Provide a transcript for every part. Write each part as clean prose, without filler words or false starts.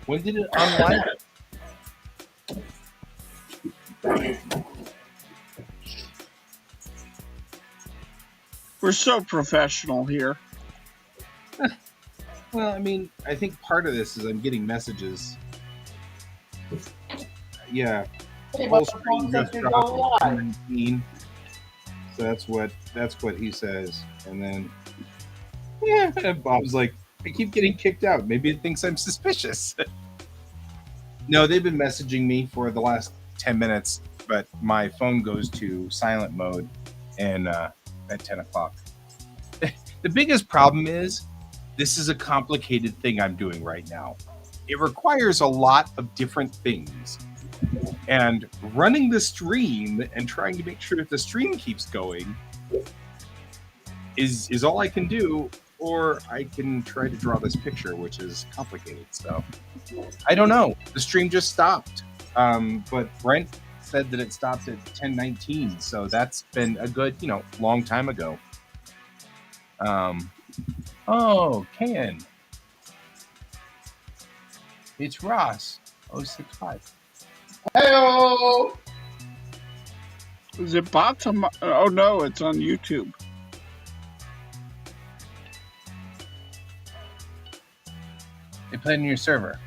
When did it unlive? We're so professional here. Well, I mean, I think part of this is I'm getting messages. Yeah, Hey, full my screen phone just says you're dropped going at live. 10:19. So that's what he says, and then yeah, Bob's like, I keep getting kicked out. Maybe it thinks I'm suspicious. No, they've been messaging me for the last 10 minutes, but my phone goes to silent mode and at 10 o'clock. The biggest problem is this is a complicated thing I'm doing right now. It requires a lot of different things. And running the stream and trying to make sure that the stream keeps going is all I can do, or I can try to draw this picture, which is complicated. So I don't know. The stream just stopped. But Brent said that it stopped at 10:19, so that's been a good, long time ago. Oh, Ken. It's Ross 065. Hey-o! Is it bots on oh no, it's on YouTube. They played in your server.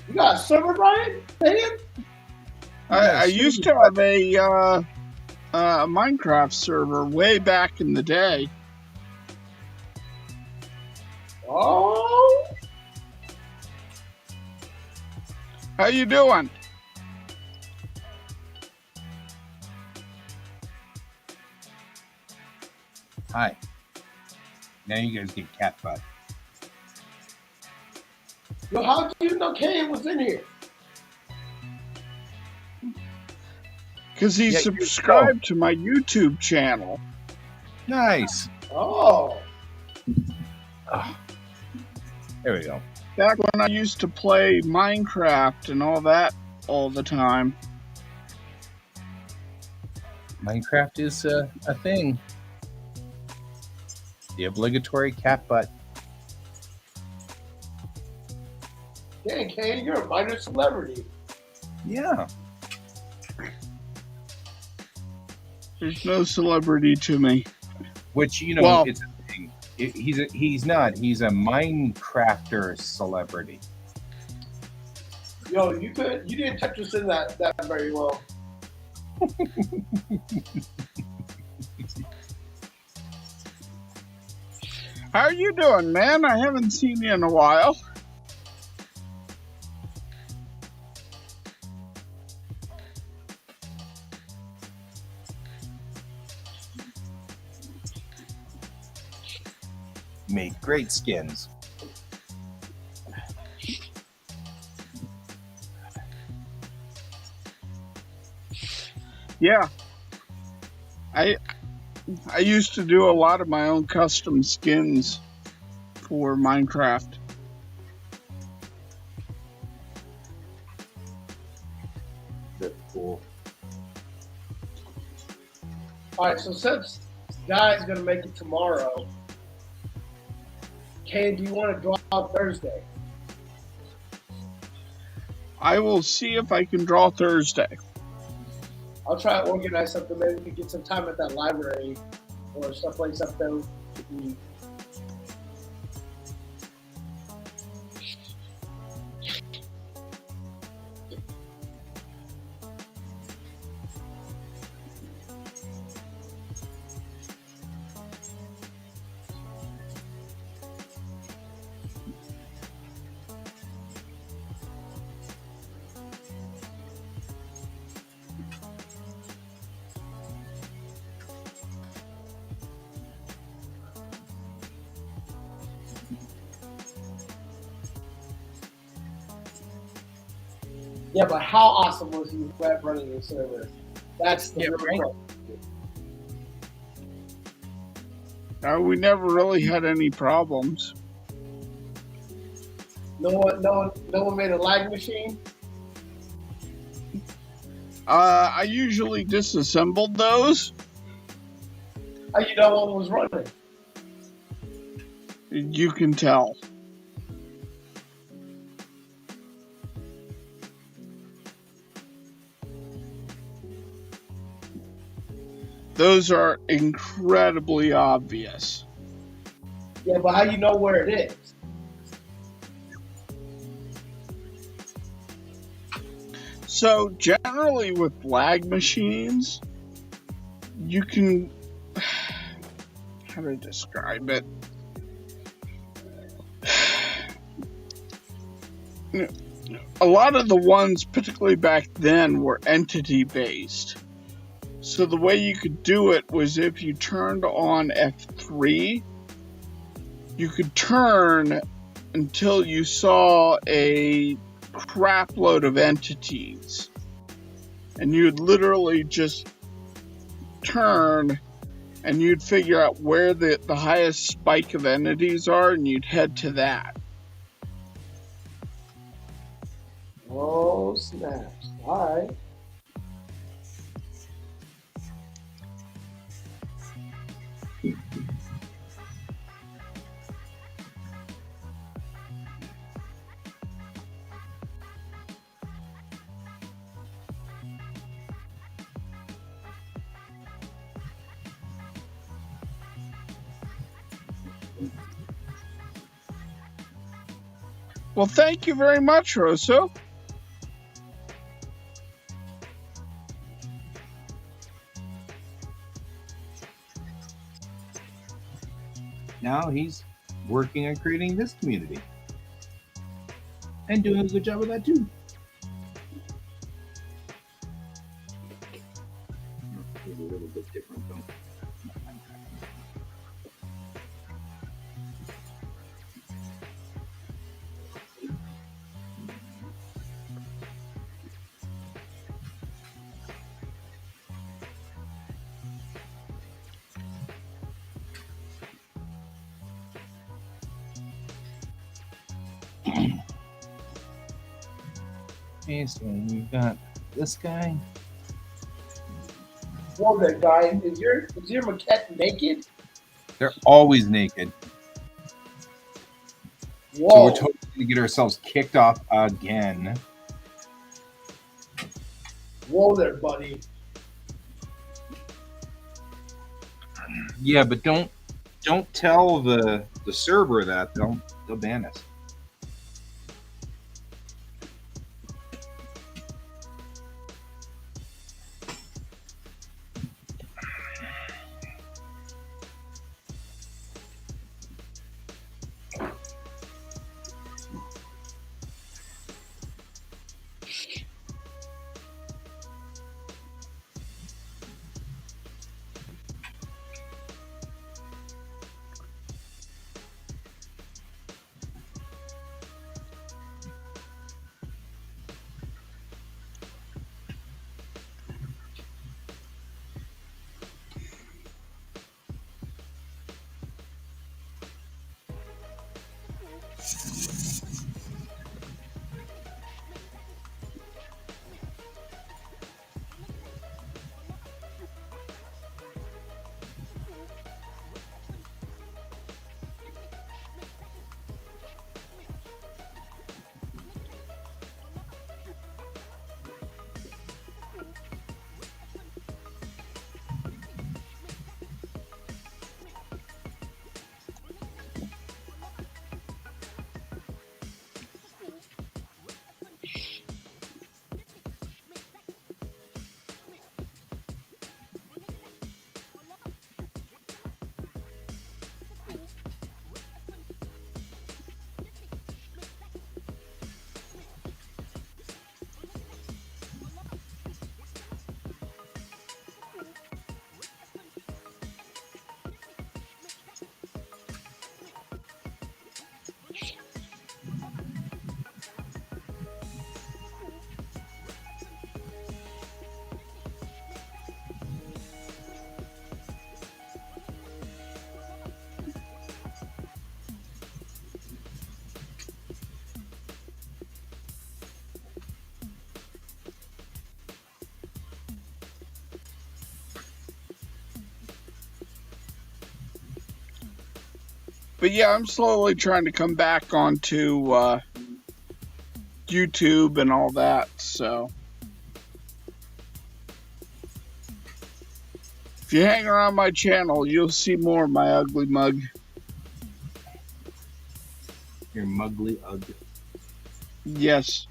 You got a server, Brian? Man? I used to have a Minecraft server way back in the day. Oh! How you doing? Hi. Now you guys get cat butt. Yo, how did you know Kane was in here? Because he subscribed to my YouTube channel. Nice. Oh. There we go. Back when I used to play Minecraft and all that all the time. Minecraft is a thing. The obligatory cat butt. Dang, Kane, you're a minor celebrity. Yeah. There's no celebrity to me. Which, Well, it's a thing. He's not. He's a Minecrafter celebrity. Yo, you didn't touch us in that very well. How are you doing, man? I haven't seen you in a while. Made great skins. Yeah. I used to do a lot of my own custom skins for Minecraft. That's cool. Alright, so since Guy's gonna make it tomorrow, Kane, do you want to draw Thursday? I will see if I can draw Thursday. I'll try to organize something. Maybe we can get some time at that library or someplace up there. Yeah, but how awesome was he web running the server? That's the real question. We never really had any problems. No one made a lag machine. I usually disassembled those. How you know one was running? You can tell. those are incredibly obvious. Yeah, but how you know where it is? So generally with lag machines, you can, how to describe it? A lot of the ones, particularly back then, were entity based. So the way you could do it was if you turned on F3, you could turn until you saw a crap load of entities. And you'd literally just turn and you'd figure out where the highest spike of entities are and you'd head to that. Oh, snaps. All right. Well, thank you very much, Rosso. Now he's working on creating this community and doing a good job with that too. It's a little bit different though. Okay, so we've got this guy. Whoa there, guy. Is your maquette naked? They're always naked. Whoa. So we're totally gonna get ourselves kicked off again. Whoa there, buddy. Yeah, but don't tell the server that they'll ban us. But yeah, I'm slowly trying to come back onto YouTube and all that, so. If you hang around my channel, you'll see more of my ugly mug. Your mugly ugg. Yes.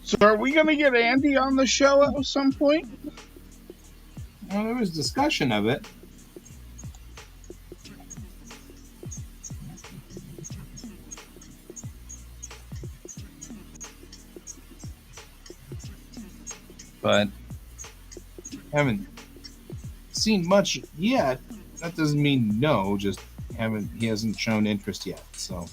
So are we going to get Andy on the show at some point? Well, there was discussion of it. But haven't seen much yet. That doesn't mean no, just he hasn't shown interest yet. So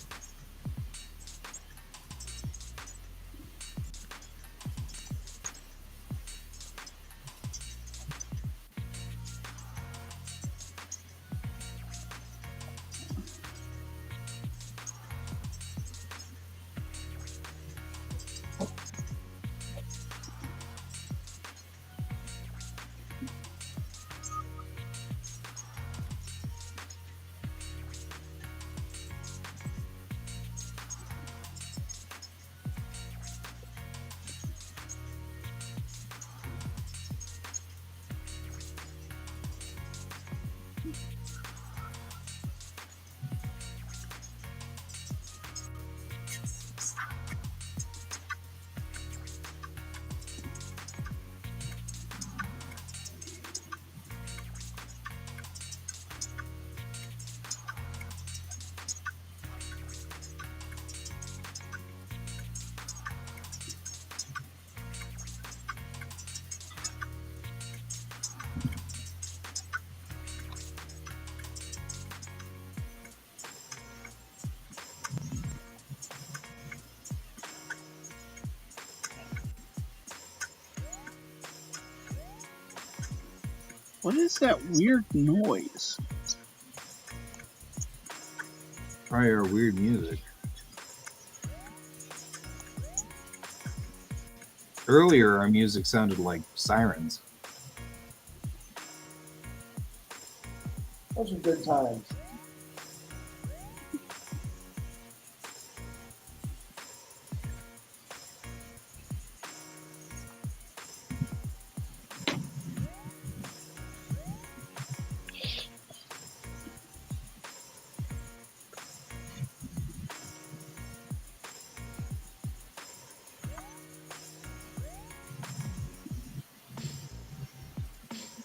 What is that weird noise? probably our weird music. Earlier, our music sounded like sirens. Those are good times.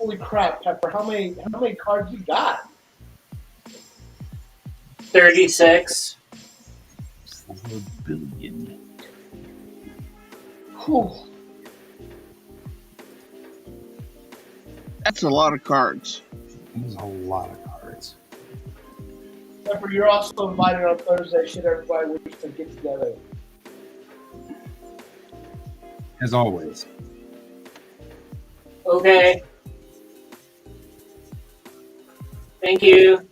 Holy crap, Pepper! How many cards you got? 36. 4 billion. Whew. That's a lot of cards. There's a lot of cards. Pepper, you're also invited on Thursday. Should everybody wish to get together? As always. Okay. Thank you.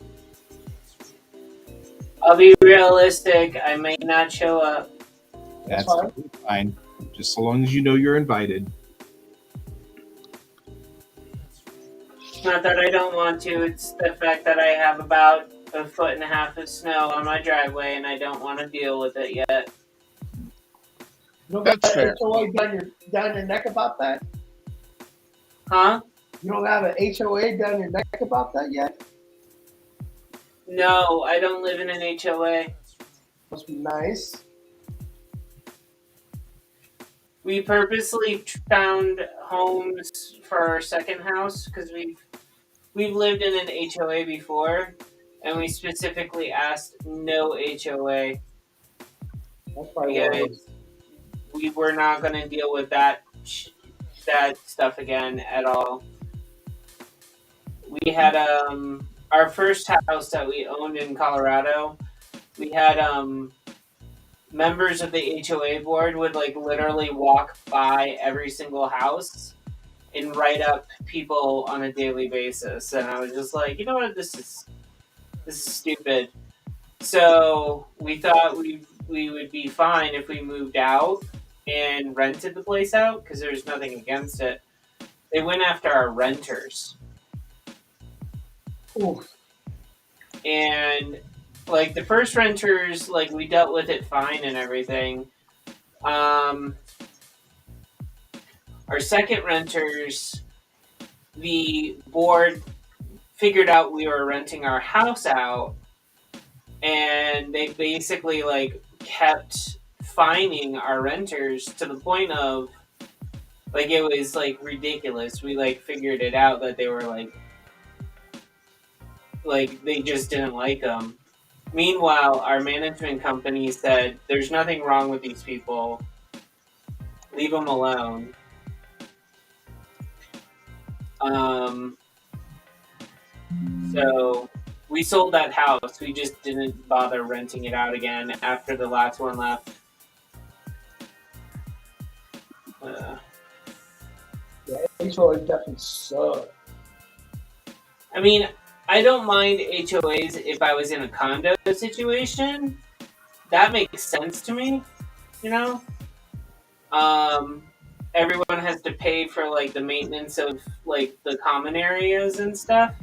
I'll be realistic. I may not show up. That's fine. totally fine. Just so long as you know you're invited. It's not that I don't want to. It's the fact that I have about 1.5 feet of snow on my driveway and I don't want to deal with it yet. You don't That's got fair. an HOA down your neck about that? Huh? You don't have an HOA down your neck about that yet? No, I don't live in an HOA. Must be nice. We purposely found homes for our second house because we've lived in an HOA before, and we specifically asked no HOA That's probably why. because we were not going to deal with that stuff again at all. We had our first house that we owned in Colorado. We had members of the HOA board would like literally walk by every single house and write up people on a daily basis, and I was just like, you know what, this is stupid. So we thought we would be fine if we moved out and rented the place out because there's nothing against it. They went after our renters. Oof. And like the first renters, like we dealt with it fine and everything. Our second renters, the board figured out we were renting our house out, and they basically like kept fining our renters to the point of like it was like ridiculous. We like figured it out that they were like they just didn't like them. Meanwhile, our management company said, there's nothing wrong with these people. Leave them alone. So we sold that house. We just didn't bother renting it out again after the last one left. Yeah, HOA definitely suck. I mean, I don't mind HOAs if I was in a condo situation. That makes sense to me, you know? Everyone has to pay for like the maintenance of like the common areas and stuff.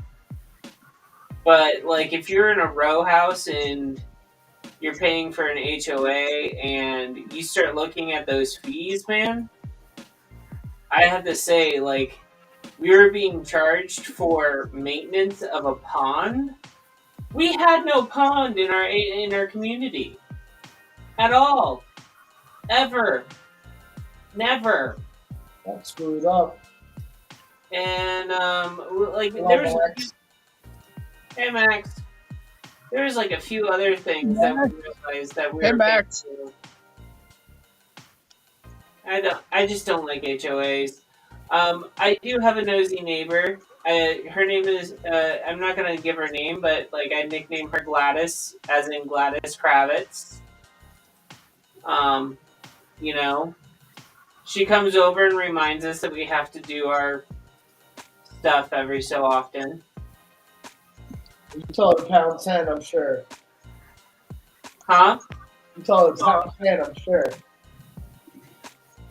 But like if you're in a row house and you're paying for an HOA and you start looking at those fees, man, I have to say, like, we were being charged for maintenance of a pond. We had no pond in our community at all, ever, never. That's screwed up. And like Hello, there was, Max. hey Max, there was like a few other things that we realized that we Hey, were Max. paying for. I just don't like HOAs. I do have a nosy neighbor. Her name is, I'm not going to give her name, but like I nickname her Gladys, as in Gladys Kravitz. You know, she comes over and reminds us that we have to do our stuff every so often. You tell her pound 10, I'm sure. Huh? You tell her pound 10, I'm sure.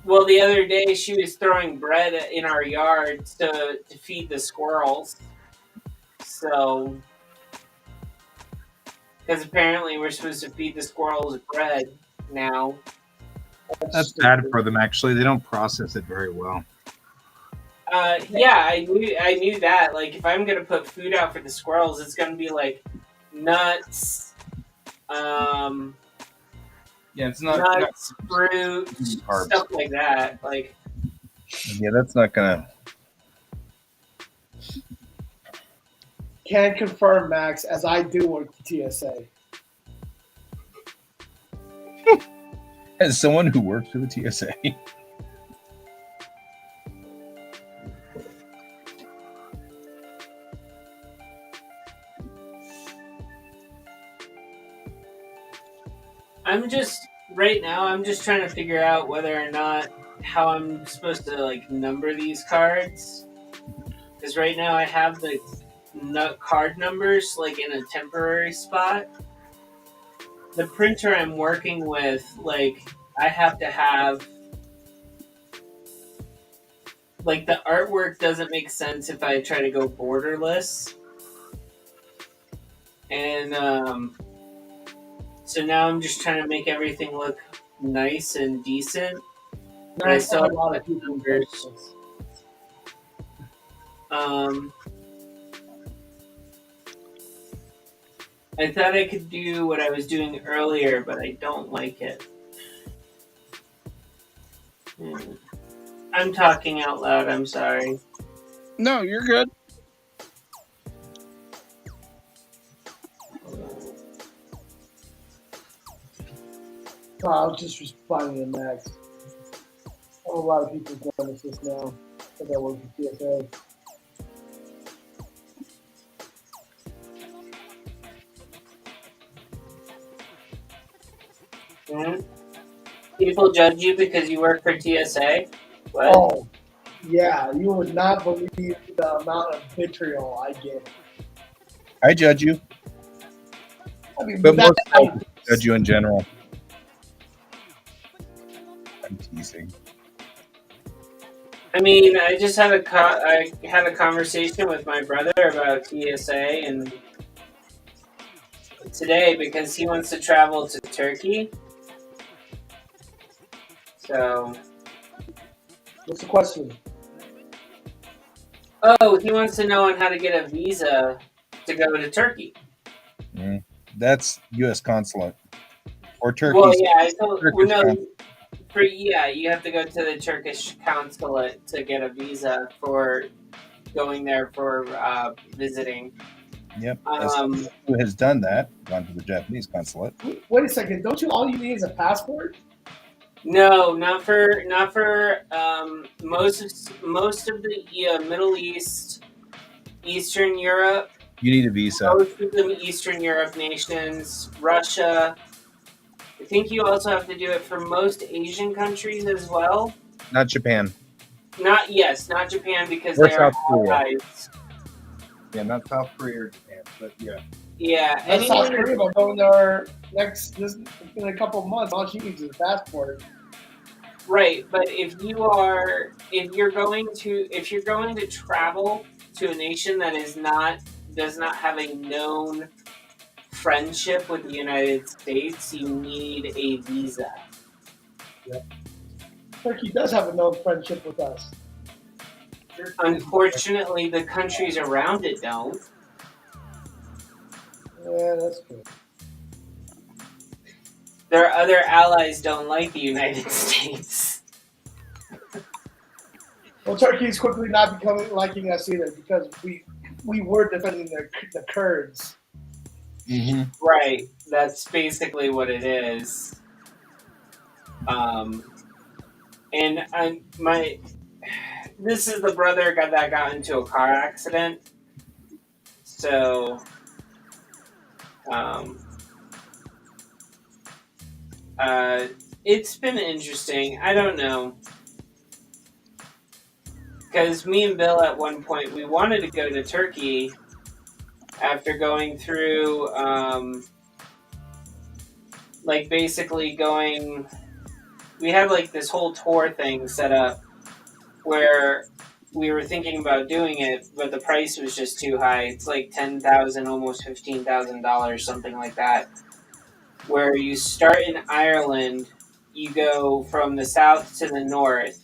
Well, the other day she was throwing bread in our yard to feed the squirrels. So, because apparently we're supposed to feed the squirrels bread now. That's bad for them, actually. They don't process it very well. Yeah, I knew that. Like, if I'm gonna put food out for the squirrels, it's gonna be like nuts, Yeah, it's not nuts, fruit, carbs. stuff like that. Like, Yeah, that's not gonna. Can confirm, Max, as I do work for TSA. As someone who works for the TSA, I'm just trying to figure out whether or not how I'm supposed to like number these cards. Because right now I have the card numbers like in a temporary spot. The printer I'm working with, like I have to have like the artwork doesn't make sense if I try to go borderless. And so now I'm just trying to make everything look nice and decent. But I still have a lot of numbers. I thought I could do what I was doing earlier, but I don't like it. I'm talking out loud, I'm sorry. No, you're good. I was just responding to Max. I have a lot of people doing this now that I work for TSA. People judge you because you work for TSA? What? Oh, yeah, you would not believe the amount of vitriol I get. I judge you, I mean, but most I people judge you in general. I'm teasing. I mean, I just had I had a conversation with my brother about TSA and today because he wants to travel to Turkey. So, what's the question? Oh, he wants to know on how to get a visa to go to Turkey. That's U.S. consulate or Turkey. Well, yeah, I told you have to go to the Turkish consulate to get a visa for going there for visiting. Yep. Who has done that? Gone to the Japanese consulate. Wait a second. Don't you all you need is a passport? No, not for most of the Middle East, Eastern Europe. You need a visa. Most of the Eastern Europe nations, Russia. I think you also have to do it for most Asian countries as well. Not Japan. Not Japan because Or they South are Korea. allies. Yeah, not South Korea or Japan, but yeah. Yeah, That's South Korea. I'm going there in a couple of months. All she needs is a passport. Right, but if you're going to travel to a nation that does not have a known friendship with the United States, you need a visa. Yep. Turkey does have a known friendship with us. Unfortunately, the countries around it don't. Yeah, that's good. Their other allies don't like the United States. Well, Turkey is quickly not becoming liking us either because we were defending the Kurds. Mm-hmm. Right, that's basically what it is. This is the brother that got into a car accident. So, it's been interesting. I don't know. Because me and Bill at one point, we wanted to go to Turkey after going through, we had like this whole tour thing set up where we were thinking about doing it, but the price was just too high. It's like $10,000, almost $15,000, something like that. Where you start in Ireland, you go from the south to the north,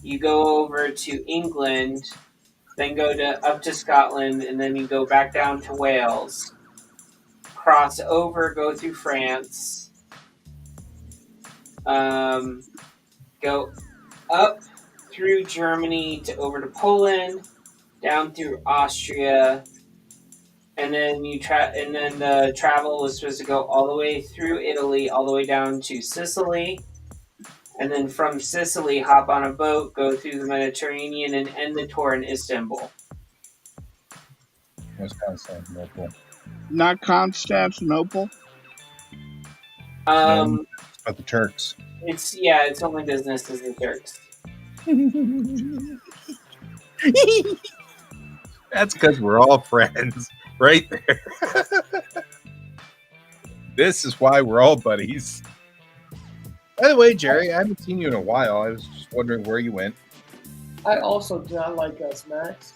you go over to England, then go up to Scotland, and then you go back down to Wales, cross over, go through France, go up through Germany to over to Poland, down through Austria, and then and then the travel was supposed to go all the way through Italy, all the way down to Sicily, and then from Sicily hop on a boat, go through the Mediterranean, and end the tour in Istanbul. That's Constantinople. Not Constantinople. No, Um, it's about the Turks. it's only business as the Turks. That's because we're all friends, right there. This is why we're all buddies. By the way, Jerry, I haven't seen you in a while. I was just wondering where you went. I also do not like us, Max.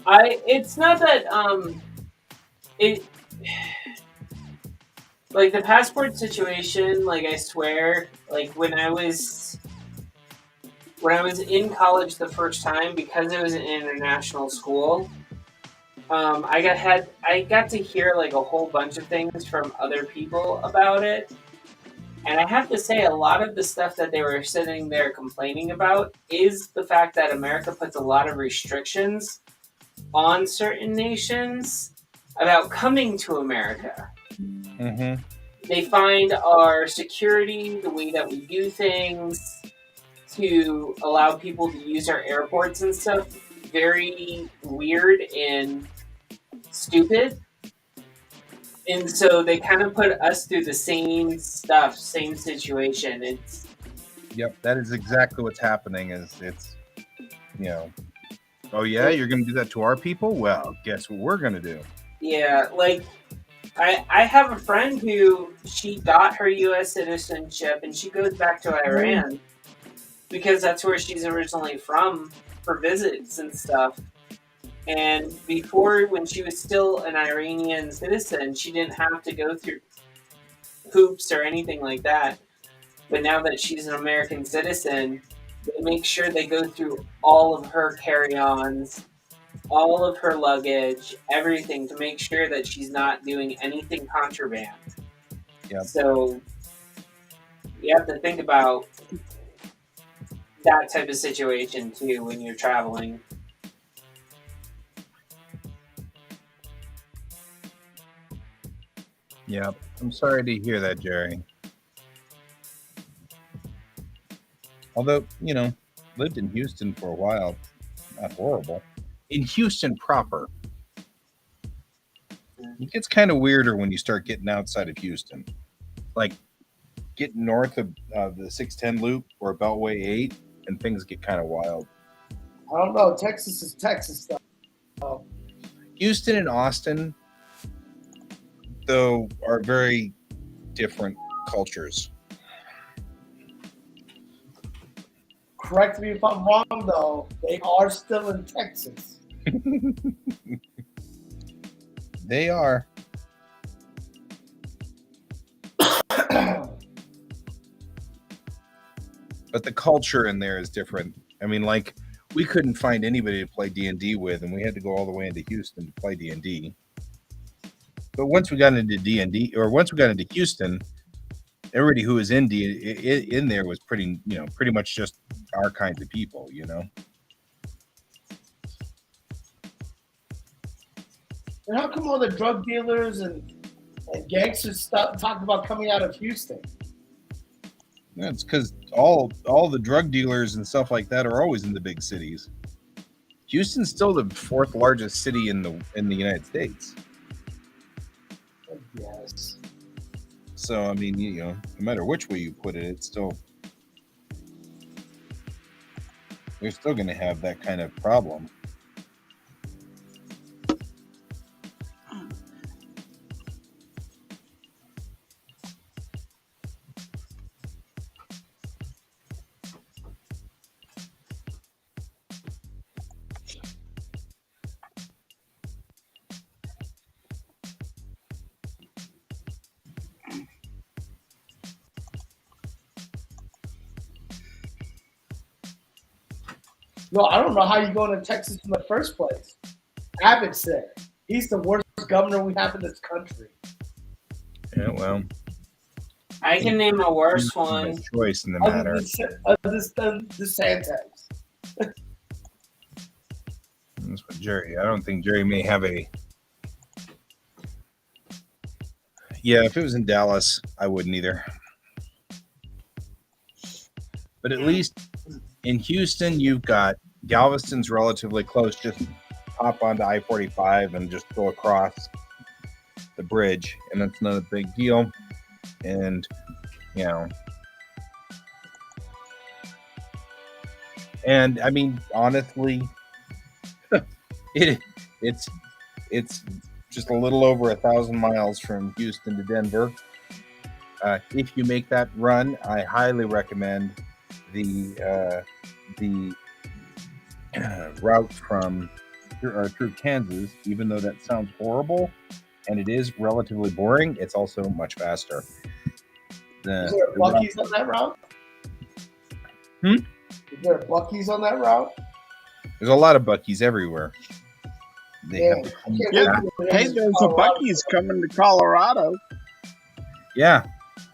It's not that it like the passport situation. Like I swear, like when I was in college the first time, because it was an international school. I got to hear like a whole bunch of things from other people about it, and I have to say a lot of the stuff that they were sitting there complaining about is the fact that America puts a lot of restrictions on certain nations about coming to America. Mm-hmm. They find our security, the way that we do things, to allow people to use our airports and stuff, very weird and stupid. And so they kind of put us through the same stuff, same situation. Yep, that is exactly what's happening. It's oh yeah, you're going to do that to our people? Well, guess what we're going to do? Yeah, like I have a friend who she got her U.S. citizenship and she goes back to Iran because that's where she's originally from for visits and stuff. And before, when she was still an Iranian citizen, she didn't have to go through hoops or anything like that. But now that she's an American citizen, they make sure they go through all of her carry-ons, all of her luggage, everything to make sure that she's not doing anything contraband. Yep. So you have to think about that type of situation too when you're traveling. Yep. I'm sorry to hear that, Jerry. Although, lived in Houston for a while. Not horrible. In Houston proper. It gets kind of weirder when you start getting outside of Houston. Like, getting north of the 610 loop or Beltway 8, and things get kind of wild. I don't know. Texas is Texas stuff. Houston and Austin, though, are very different cultures. Correct me if I'm wrong, though. They are still in Texas. They are. But the culture in there is different. I mean, like, we couldn't find anybody to play D&D with, and we had to go all the way into Houston to play D&D. But once we got into D&D, or once we got into Houston, everybody who was in there was pretty much just our kinds of people, And how come all the drug dealers and gangsters talk about coming out of Houston? That's because all the drug dealers and stuff like that are always in the big cities. Houston's still the fourth largest city in the United States. Yes. So I mean, no matter which way you put it, it's still they're still going to have that kind of problem. No, I don't know how you go into Texas in the first place. Abbott's there. He's the worst governor we have in this country. Yeah, well, I can name a worse one. Choice in the matter. Other than DeSantis. That's what Jerry. I don't think Jerry may have a. Yeah, if it was in Dallas, I wouldn't either. But at least in Houston, you've got Galveston's relatively close. Just hop onto I-45 and just go across the bridge, and that's not a big deal. And you know, and I mean, honestly, it's just a little over 1,000 miles from Houston to Denver. If you make that run, I highly recommend the route through Kansas. Even though that sounds horrible, and it is relatively boring, it's also much faster. Is there a Buc-ee's on that route? Is there a Buc-ee's on that route? There's a lot of Buc-ee's everywhere. Yeah. Hey, there's a Buc-ee's coming to Colorado. Yeah,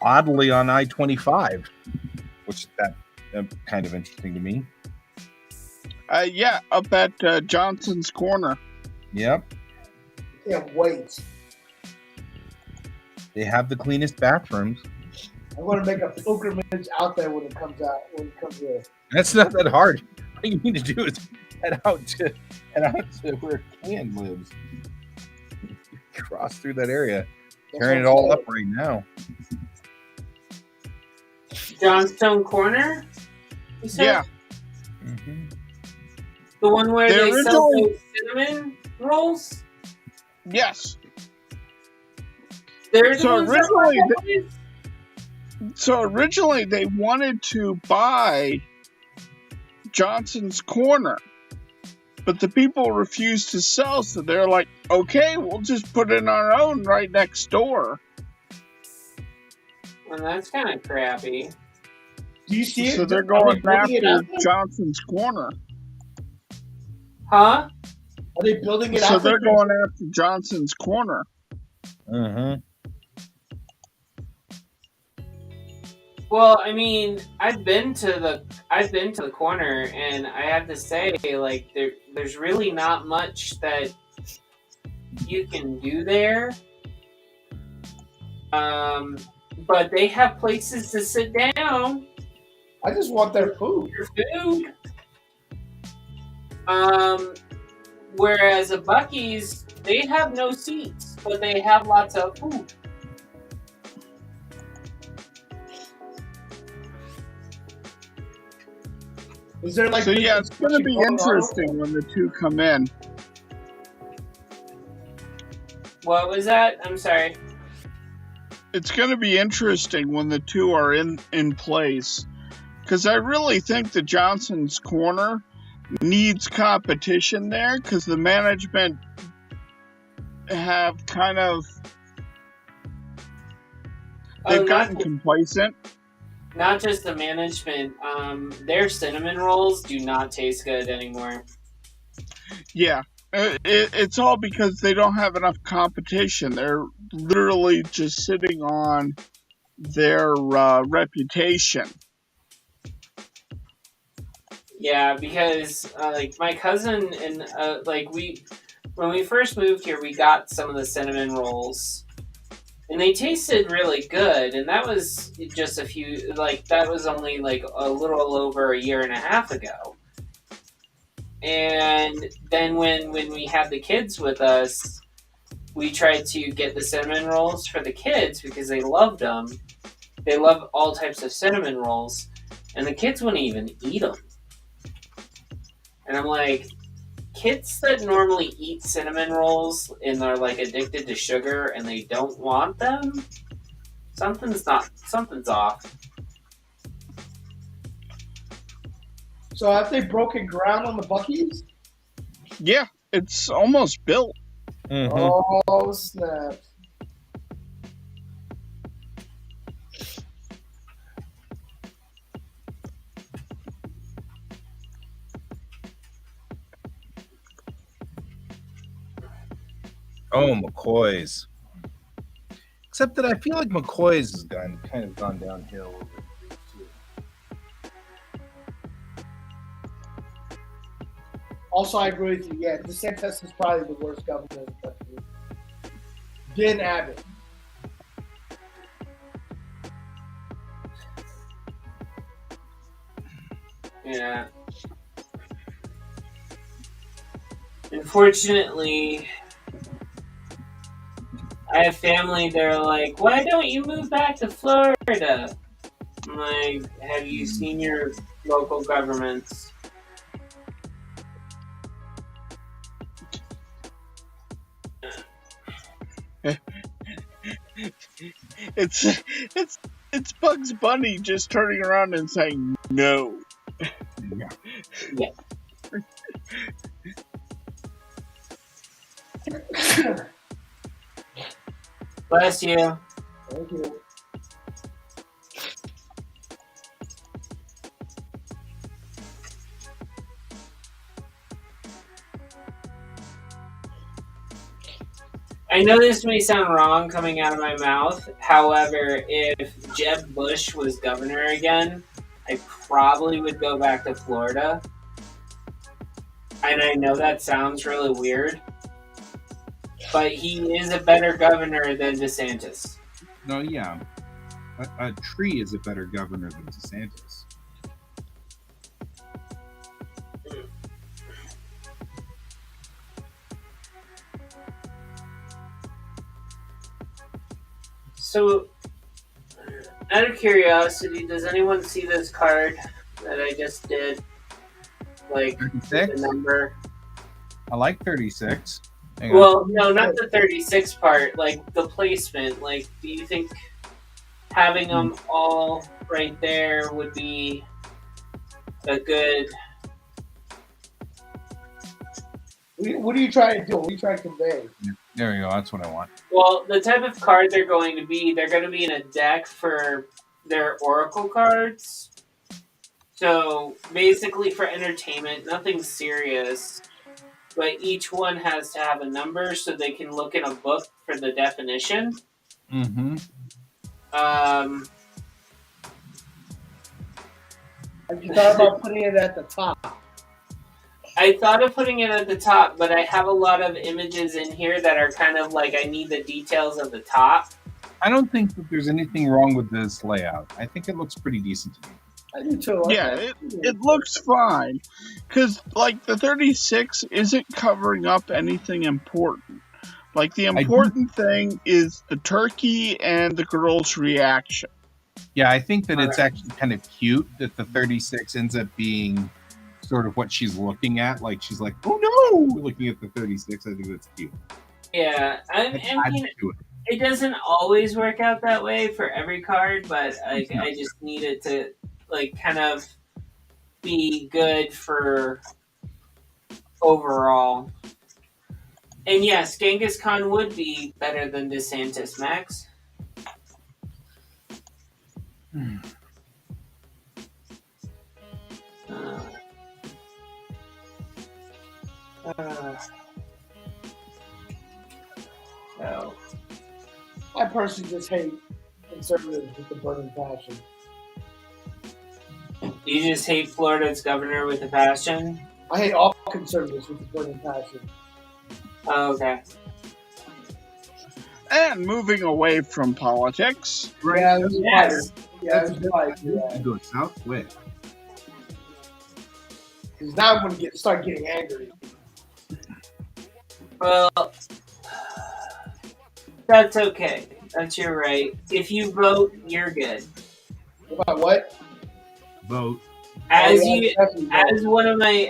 oddly on I-25, which that kind of interesting to me. Yeah, up at Johnson's Corner. Yep. Can't wait. They have the cleanest bathrooms. I'm going to make a pilgrimage out there when it comes out. When it comes here. That's not that hard. All you need to do is head out to where Can lives. Cross through that area. Tearing it all up right now. Johnstone Corner? You said? Yeah. Mm-hmm. The one where they sell those cinnamon rolls? Yes. They're the So ones that originally, So originally they wanted to buy Johnson's Corner, but the people refused to sell, so they're like, okay, we'll just put in our own right next door. Well, that's kind of crappy. Do you see it? So they're going after Johnson's Corner. Huh? Are they building it out? So they're going after Johnson's Corner. Mm-hmm. Well, I mean, I've been to the corner, and I have to say, like, there's really not much that you can do there. But they have places to sit down. I just want their food. Your food. Whereas at Buc-ee's, they have no seats, but they have lots of food. Is there like? So yeah, it's going to be interesting when the two come in. What was that? I'm sorry. It's going to be interesting when the two are in place, because I really think the Johnson's Corner needs competition there, because the management have kind of they've gotten complacent. Not just the management, their cinnamon rolls do not taste good anymore. Yeah, it's all because they don't have enough competition. They're literally just sitting on their reputation. Yeah, because like my cousin and when we first moved here, we got some of the cinnamon rolls. And they tasted really good, and that was just that was only like a little over a year and a half ago. And then when we had the kids with us, we tried to get the cinnamon rolls for the kids because they loved them. They love all types of cinnamon rolls, and the kids wouldn't even eat them. And I'm like, kids that normally eat cinnamon rolls and they're like addicted to sugar and they don't want them, something's off. So have they broken ground on the Buc-ee's? Yeah, it's almost built. Mm-hmm. Oh snap! Oh, McCoy's. Except that I feel like McCoy's has kind of gone downhill a little bit too. Also, I agree with you. Yeah, DeSantis is probably the worst governor in the country. Dan Abbott. Yeah. Unfortunately, I have family. They're like, "Why don't you move back to Florida?" I'm like, "Have you seen your local governments?" It's it's it's Bugs Bunny just turning around and saying no. Yeah. Yeah. Bless you. Thank you. I know this may sound wrong coming out of my mouth. However, if Jeb Bush was governor again, I probably would go back to Florida. And I know that sounds really weird, but he is a better governor than DeSantis. No, yeah. A tree is a better governor than DeSantis. So, out of curiosity, does anyone see this card that I just did? Like, 36? the number? I like 36. Hang on. Well, no, not the 36 part, like the placement. Like, do you think having them all right there would be a good... What are you trying to do? What are you trying to convey? There we go. That's what I want. Well, the type of card they're going to be in a deck for their Oracle cards. So, basically for entertainment, nothing serious. But each one has to have a number so they can look in a book for the definition. Mm-hmm. Have you thought about putting it at the top? I thought of putting it at the top, but I have a lot of images in here that are kind of like I need the details of the top. I don't think that there's anything wrong with this layout. I think it looks pretty decent to me. I do too. Yeah, it looks fine. Because, like, the 36 isn't covering up anything important. Like, the important thing is the turkey and the girl's reaction. Yeah, I think that it's actually kind of cute that the 36 ends up being sort of what she's looking at. Like, she's like, oh no, looking at the 36. I think that's cute. Yeah, I mean, it doesn't always work out that way for every card, but like, I just need it to, like, kind of be good for overall. And yes, Genghis Khan would be better than DeSantis, Max. So. I personally just hate conservatives with the burning passion. You just hate Florida's governor with a passion? I hate all conservatives with the burning passion. Oh, okay. And moving away from politics. Yeah, there's Yes. Yeah, there's fight. Yeah. Go south quick. Because now I'm going to start getting angry. Well, that's okay. That's your right. If you vote, you're good. About what? Vote. As definitely vote.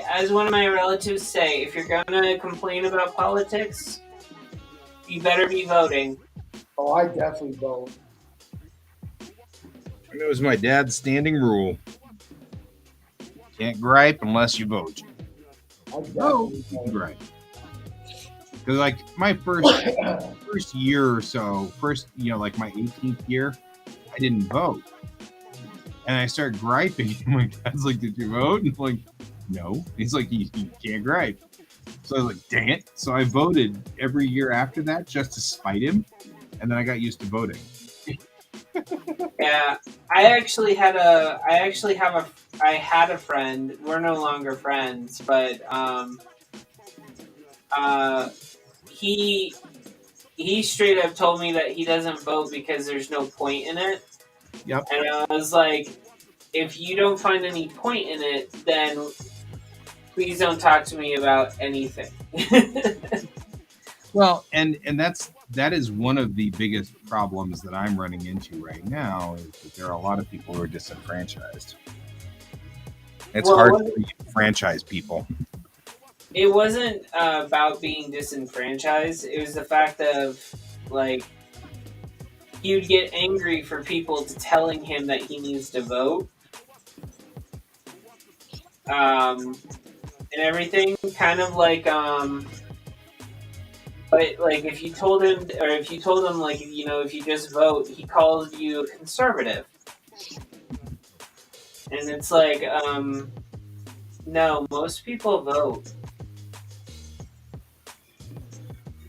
as one of my relatives say, if you're gonna complain about politics, you better be voting. Oh, I definitely vote. It was my dad's standing rule. Can't gripe unless you vote. I definitely vote. Gripe. Because, like, my first year or so, like my 18th year, I didn't vote. And I started griping. My dad's like, did you vote? And I'm like, no. He's like, you can't gripe. So I was like, dang it. So I voted every year after that just to spite him. And then I got used to voting. Yeah, I had a friend. We're no longer friends, but he straight up told me that he doesn't vote because there's no point in it. Yep. And I was like, if you don't find any point in it, then please don't talk to me about anything. Well, and that is one of the biggest problems that I'm running into right now is that there are a lot of people who are disenfranchised. It's Well, hard to franchise people. It wasn't about being disenfranchised. It was the fact of, like, he would get angry for people telling him that he needs to vote. And everything, kind of like, but like if you told him, like, you know, if you just vote, he calls you a conservative. And it's like, no, most people vote.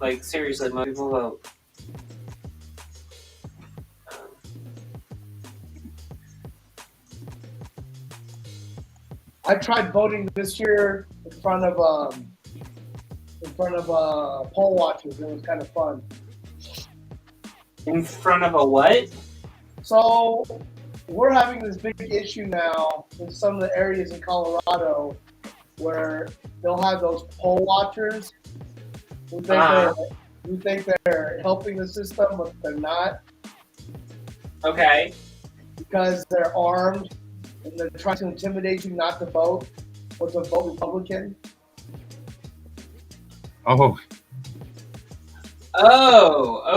Like, seriously, most people vote. I tried voting this year in front of poll watchers. It was kind of fun. In front of a what? So we're having this big issue now in some of the areas in Colorado where they'll have those poll watchers who think they're helping the system, but they're not. Okay. Because they're armed and they're trying to intimidate you not to vote or to vote Republican. Oh,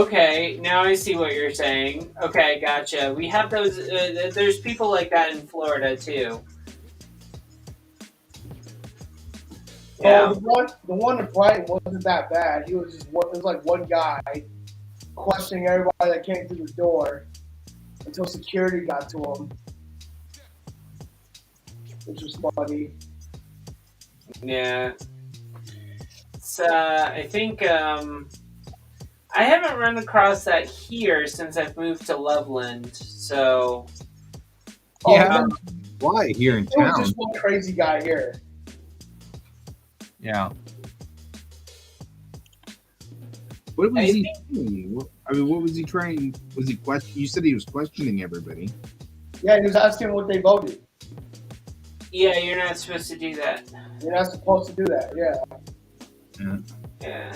okay. Now I see what you're saying. Okay, gotcha. We have those. There's people like that in Florida too. Yeah. So the one in Brighton wasn't that bad. It was like one guy questioning everybody that came through the door until security got to him, which was funny. Yeah. So I think I haven't run across that here since I've moved to Loveland. So yeah, why here in town? It was just one crazy guy here. Yeah. What was he doing? I mean, what was he trying? Was he You said he was questioning everybody. Yeah, he was asking what they voted. Yeah, you're not supposed to do that. You're not supposed to do that. Yeah. Yeah.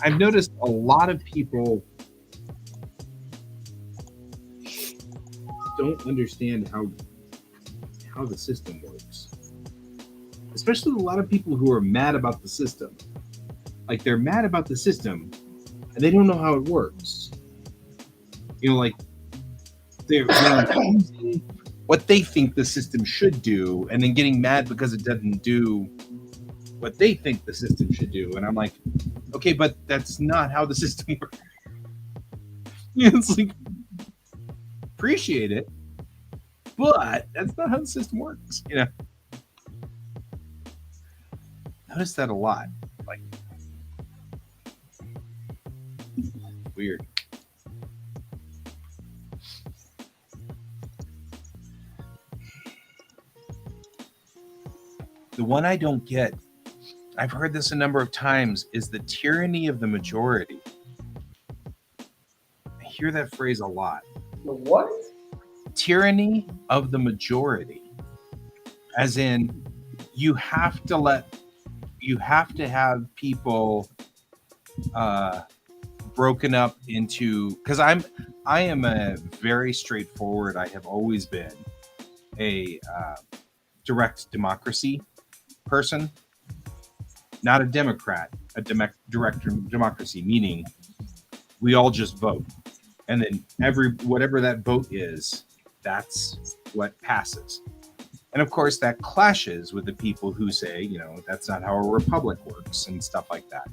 I've noticed a lot of people don't understand how the system works. Especially a lot of people who are mad about the system. Like, they're mad about the system and they don't know how it works. You know, like they're using what they think the system should do and then getting mad because it doesn't do what they think the system should do. And I'm like, okay, but that's not how the system works. It's like, appreciate it, but that's not how the system works. You know, notice that a lot. Like, weird. The one I don't get, I've heard this a number of times, is the tyranny of the majority. I hear that phrase a lot. The what? Tyranny of the majority. As in, you have to have people broken up into, because I am a very straightforward, I have always been a direct democracy person, not a Democrat, a direct democracy, meaning we all just vote. And then whatever that vote is, that's what passes. And of course, that clashes with the people who say, you know, that's not how a republic works and stuff like that.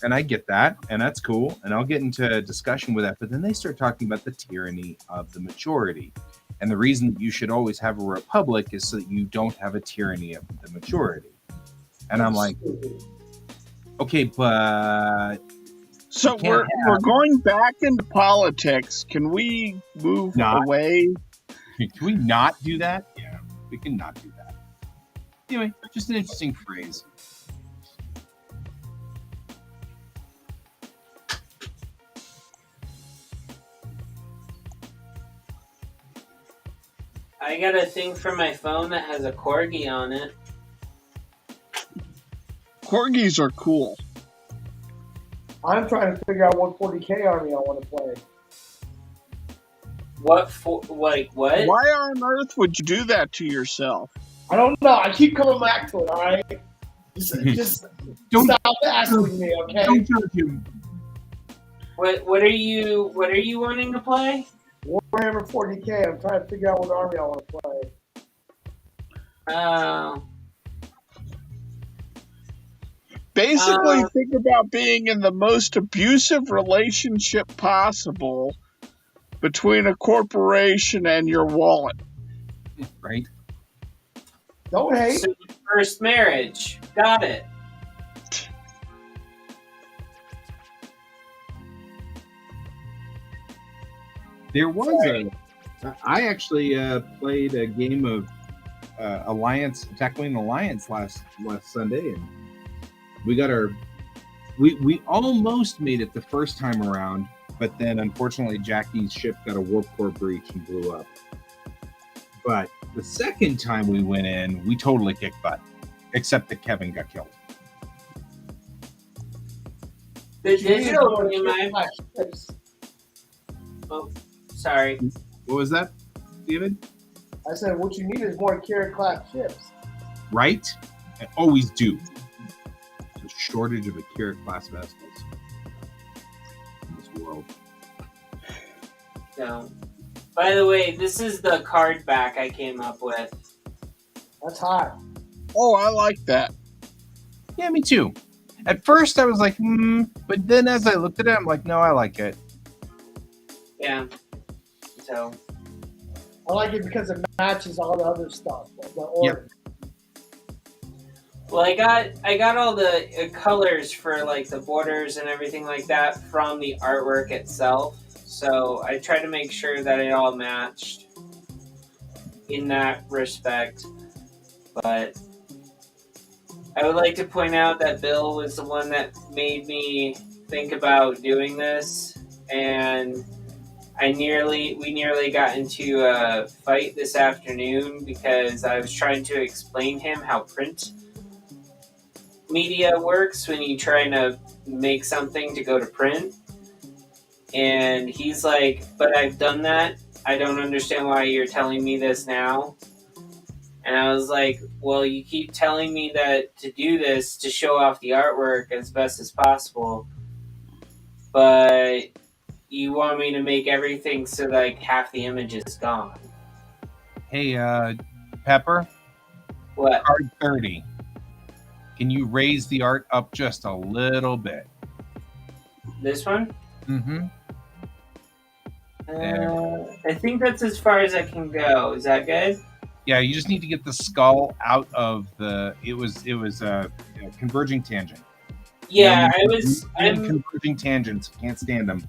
And I get that, and that's cool. And I'll get into a discussion with that. But then they start talking about the tyranny of the majority. And the reason that you should always have a republic is so that you don't have a tyranny of the majority. And I'm like, okay, but... So we're going back into politics. Can we move away? Can we not do that? Yeah, we can not do that. Anyway, just an interesting phrase. I got a thing for my phone that has a corgi on it. Corgis are cool. I'm trying to figure out what 40k army I want to play. What for? Like what? Why on earth would you do that to yourself? I don't know. I keep coming back to it. All right, just Don't- stop asking me, okay? Don't judge him. What are you wanting to play? Warhammer 40k. I'm trying to figure out what army I want to play. Basically, think about being in the most abusive relationship possible between a corporation and your wallet. Right? Don't hate. So first marriage. Got it. There was I actually played a game of tackling Alliance last Sunday, and we got we almost made it the first time around, but then unfortunately Jackie's ship got a warp core breach and blew up. But the second time we went in, we totally kicked butt, except that Kevin got killed. The digital game Oh, sorry. What was that, David? I said, what you need is more Kira-class ships. Right? I always do. There's a shortage of Akira class vessels in this world. So, by the way, this is the card back I came up with. That's hot. Oh, I like that. Yeah, me too. At first, I was like, but then as I looked at it, I'm like, no, I like it. Yeah. So. I like it because it matches all the other stuff. Like the order. Well, I got all the colors for like the borders and everything like that from the artwork itself. So I tried to make sure that it all matched in that respect. But I would like to point out that Bill was the one that made me think about doing this, and we nearly got into a fight this afternoon because I was trying to explain him how print media works when you try to make something to go to print. And he's like, but I've done that. I don't understand why you're telling me this now. And I was like, well, you keep telling me that to do this to show off the artwork as best as possible. But you want me to make everything so like half the image is gone. Hey, Pepper. What? Card 30. Can you raise the art up just a little bit? This one? Mm-hmm. I think that's as far as I can go. Is that good? Yeah, you just need to get the skull out of the. It was a converging tangent. Yeah, I'm converging tangents. Can't stand them.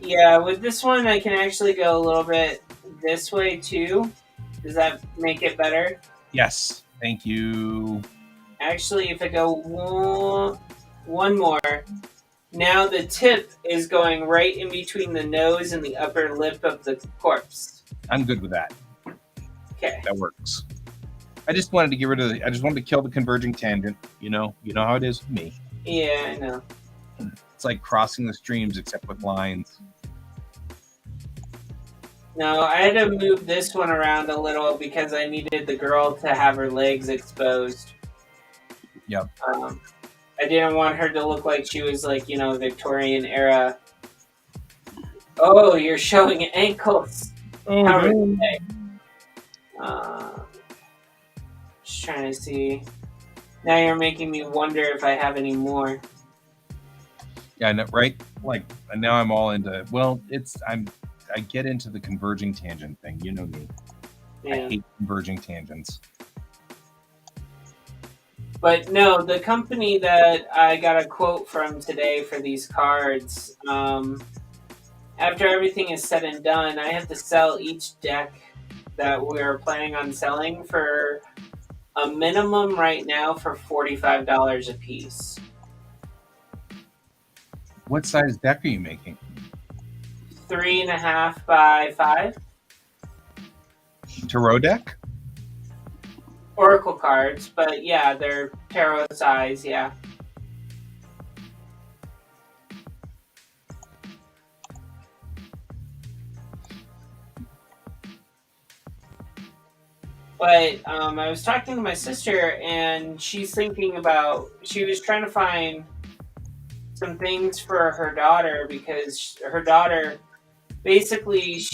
Yeah, with this one, I can actually go a little bit this way too. Does that make it better? Yes, thank you. Actually, if I go one more, now the tip is going right in between the nose and the upper lip of the corpse. I'm good with that. Okay. That works. I just wanted to get rid of I just wanted to kill the converging tangent. You know how it is with me. Yeah, I know. It's like crossing the streams except with lines. No, I had to move this one around a little because I needed the girl to have her legs exposed. Yep. I didn't want her to look like she was like, Victorian era. Oh, you're showing ankles. Oh, How no. Just trying to see. Now you're making me wonder if I have any more. Yeah, no, right? Like now I'm all into. Well, I get into the converging tangent thing. You know me. Yeah. I hate converging tangents. But no, the company that I got a quote from today for these cards, after everything is said and done, I have to sell each deck that we're planning on selling for a minimum right now for $45 a piece. What size deck are you making? 3.5 by 5 Tarot deck? oracle cards, but yeah, they're tarot size. Yeah. But I was talking to my sister, and she was trying to find some things for her daughter, because her daughter, basically,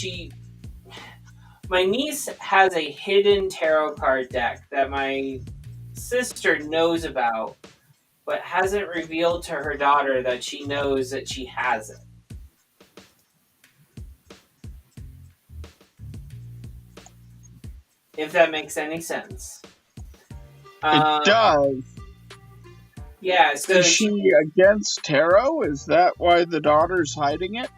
my niece has a hidden tarot card deck that my sister knows about, but hasn't revealed to her daughter that she knows that she has it. If that makes any sense. It does. Yeah, so Is she against tarot? Is that why the daughter's hiding it?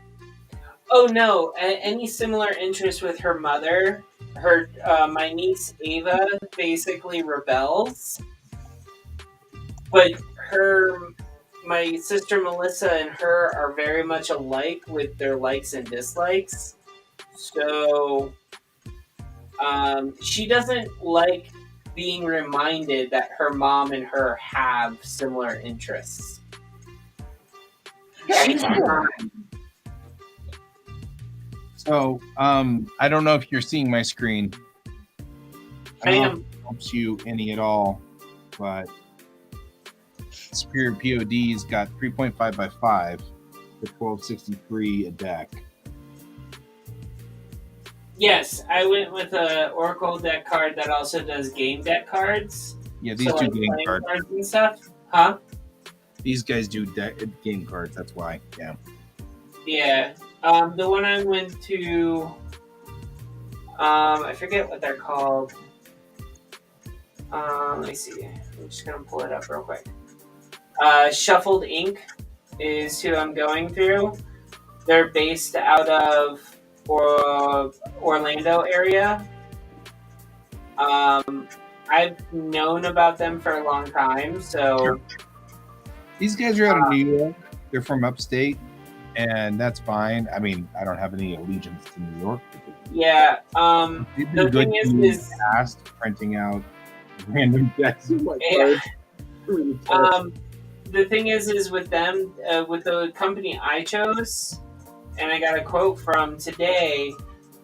Oh no! Any similar interest with her mother? My niece Ava basically rebels, but my sister Melissa and her are very much alike with their likes and dislikes. So, she doesn't like being reminded that her mom and her have similar interests. So, I don't know if you're seeing my screen. I don't know am. if it helps you any at all, but Superior POD's got 3.5 by 5 for $12.63 a deck. Yes, I went with a Oracle deck card that also does game deck cards. Yeah, these So, do like, game playing cards. cards and stuff. Huh? These guys do game cards. That's why. Yeah. Yeah. The one I went to, I forget what they're called. Let me see. I'm just gonna pull it up real quick. Shuffled Ink is who I'm going through. They're based out of Orlando area. I've known about them for a long time, so Sure. These guys are out of New York. They're from upstate, and that's fine. I mean, I don't have any allegiance to New York. yeah. They've The been good thing to me in is, the past, printing out random decks of my Yeah. cards. The thing is with them, with the company I chose, and I got a quote from today.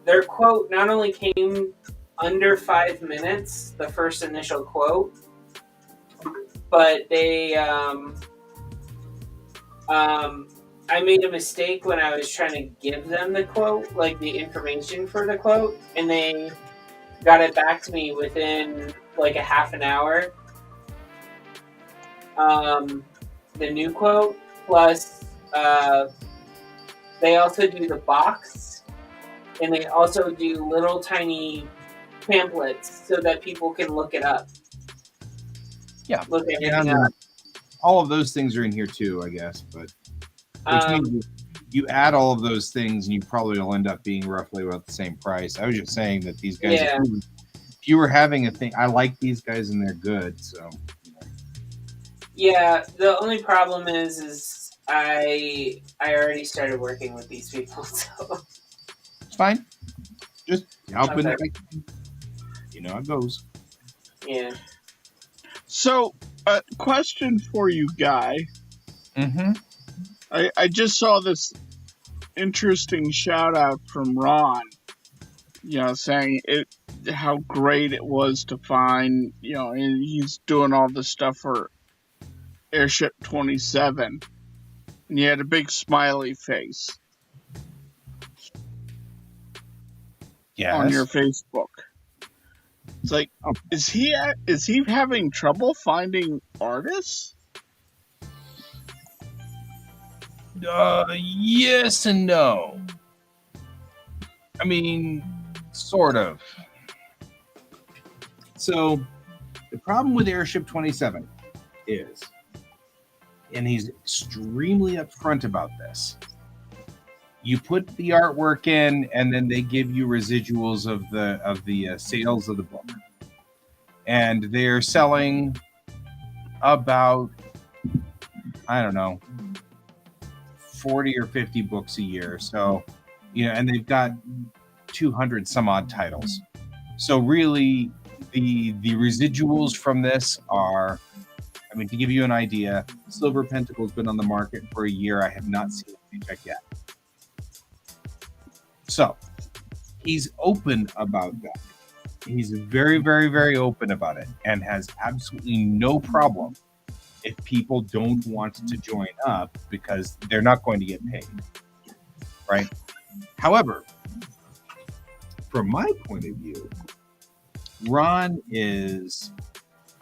Their quote not only came under 5 minutes, the first initial quote, but I made a mistake when I was trying to give them the quote, like the information for the quote, and they got it back to me within like a half an hour. The new quote, plus they also do the box, and they also do little tiny pamphlets so that people can look it up. Yeah. Look Yeah, everything I mean, up. all of those things are in here too, I guess. But which means you add all of those things, and you probably will end up being roughly about the same price. I was just saying that these guys, Yeah. if you were having a thing, I like these guys and they're good. So, Yeah, the only problem is I already started working with these people, so it's fine. Just help Okay. you know how it goes. yeah. So, question for you, Guy. Mm-hmm. I just saw this interesting shout out from Ron, saying how great it was to find, and he's doing all the stuff for Airship 27, and he had a big smiley face Yes. on your Facebook. It's like, is he having trouble finding artists? Yes and no. I mean, sort of. So, the problem with Airship 27 is, and he's extremely upfront about this, You put the artwork in, and then they give you residuals of the sales of the book, and they're selling about, I don't know, 40 or 50 books a year. So, and they've got 200 some odd titles. So really, the residuals from this are, I mean, to give you an idea, Silver Pentacle's been on the market for a year. I have not seen a paycheck yet. So he's open about that. He's very, very, very open about it, and has absolutely no problem if people don't want to join up, because they're not going to get paid, right? However, from my point of view, Ron is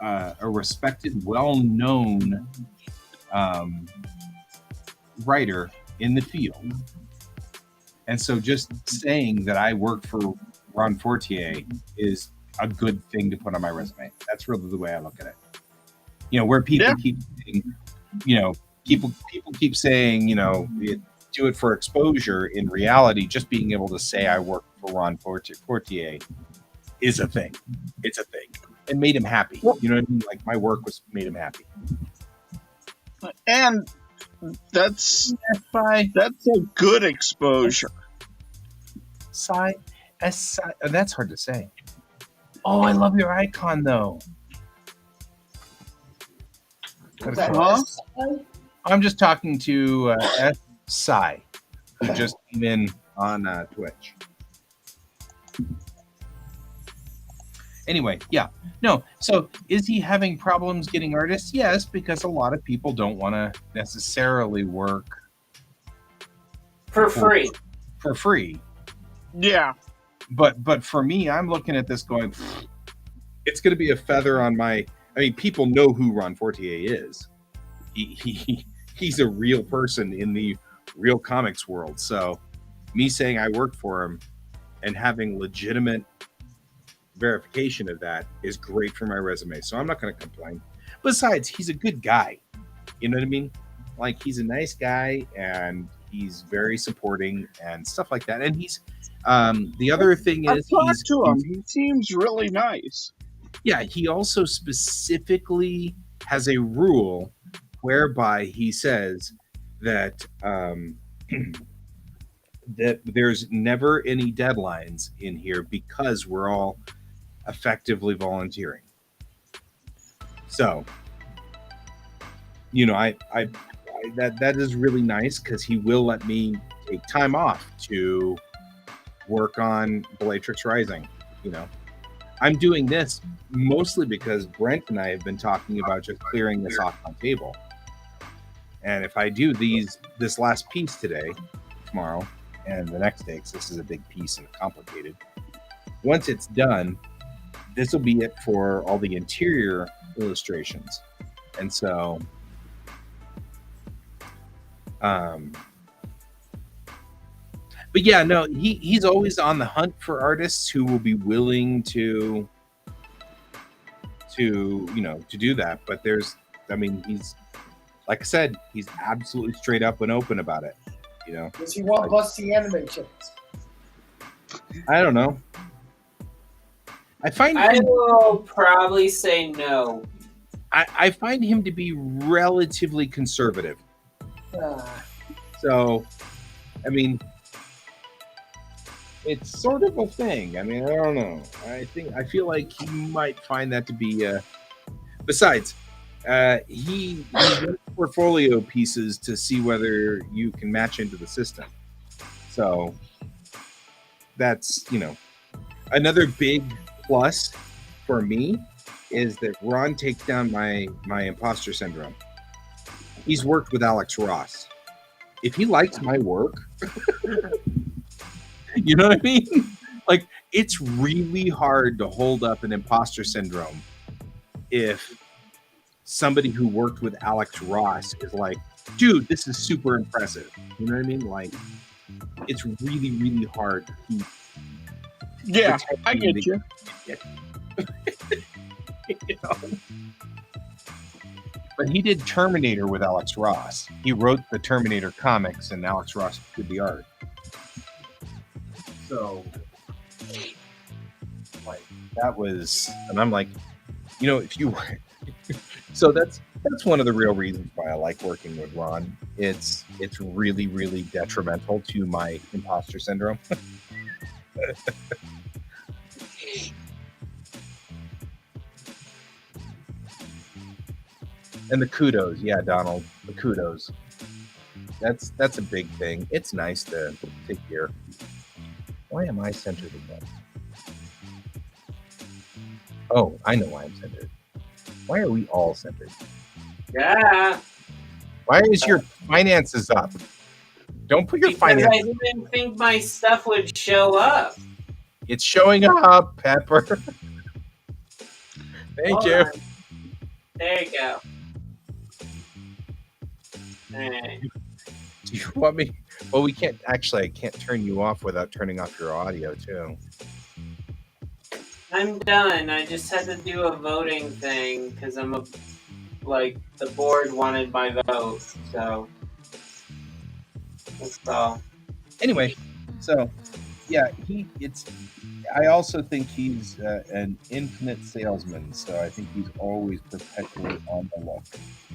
a respected, well-known writer in the field. And so just saying that I work for Ron Fortier is a good thing to put on my resume. That's really the way I look at it. Where people keep saying, people keep saying, do it for exposure. In reality, just being able to say I work for Ron Fortier is a thing. It's a thing. And made him happy. You know what I mean? Like, my work made him happy. And that's a good exposure. That's hard to say. Oh, I love your icon though. I'm just talking to S. Sai, who just came in on Twitch. Anyway, yeah. No, so is he having problems getting artists? Yes, because a lot of people don't want to necessarily work for free. For free. Yeah. But for me, I'm looking at this going, it's going to be a feather on my... I mean, people know who Ron Fortier is. He's a real person in the real comics world. So me saying I work for him and having legitimate verification of that is great for my resume. So I'm not going to complain. Besides, he's a good guy. You know what I mean? Like, he's a nice guy, and he's very supporting and stuff like that. And he's the other thing is, I've talked to him. He seems really nice. Yeah, he also specifically has a rule whereby he says that that there's never any deadlines in here, because we're all effectively volunteering. So, that is really nice, because he will let me take time off to work on Bellatrix Rising. I'm doing this mostly because Brent and I have been talking about just clearing this off my table. And if I do this last piece today, tomorrow, and the next day, because this is a big piece and complicated, once it's done, this will be it for all the interior illustrations. And so, but yeah, no, he's always on the hunt for artists who will be willing to do that. But he's, like I said, he's absolutely straight up and open about it. Does he want busty anime chicks? I don't know. I will probably say no. I find him to be relatively conservative. So, it's sort of a thing. I don't know. I feel like he might find that to be besides, he does portfolio pieces to see whether you can match into the system. So that's, another big plus for me is that Ron takes down my imposter syndrome. He's worked with Alex Ross. If he likes my work, you know what I mean? Like, it's really hard to hold up an imposter syndrome if somebody who worked with Alex Ross is like, dude, this is super impressive. You know what I mean? Like, it's really, really hard to keep. Yeah, I get you. But he did Terminator with Alex Ross. He wrote the Terminator comics, and Alex Ross did the art. So, like, that was, and I'm like, if you were, so that's one of the real reasons why I like working with Ron. It's really, really detrimental to my imposter syndrome. And the kudos, yeah, Donald, the kudos. That's a big thing. It's nice to hear. Why am I centered again? Oh, I know why I'm centered. Why are we all centered? Yeah. Why is your finances up? Don't put your Because finances. I didn't think my stuff would show up. It's showing up, Pepper. Thank Hold you. on. There you go. Alright. Do you want me? Well, we can't actually. I can't turn you off without turning off your audio too. I'm done. I just had to do a voting thing because the board wanted my vote, so that's all. Anyway, so yeah, I also think he's an infinite salesman. So I think he's always perpetually on the look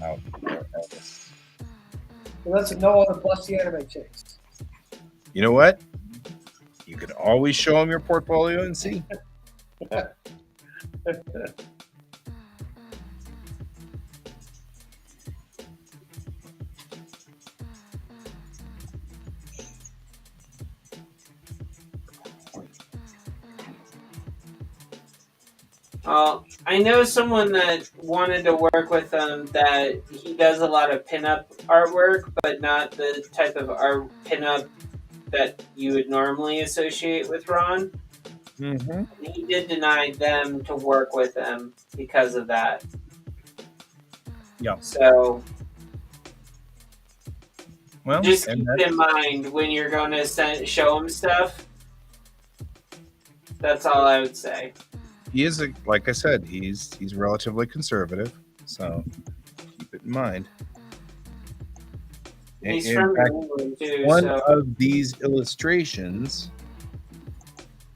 out for artists. Well, that's no other plus the anime chicks. You know what? You can always show him your portfolio and see. I know someone that wanted to work with him that he does a lot of pinup artwork, but not the type of art pinup that you would normally associate with Ron. Mm-hmm. He did deny them to work with him because of that. Yeah. So Well, just keep in mind when you're going to show him stuff. That's all I would say. He is, like I said, he's relatively conservative, so keep it in mind. He's in from fact, England too. one So. of these illustrations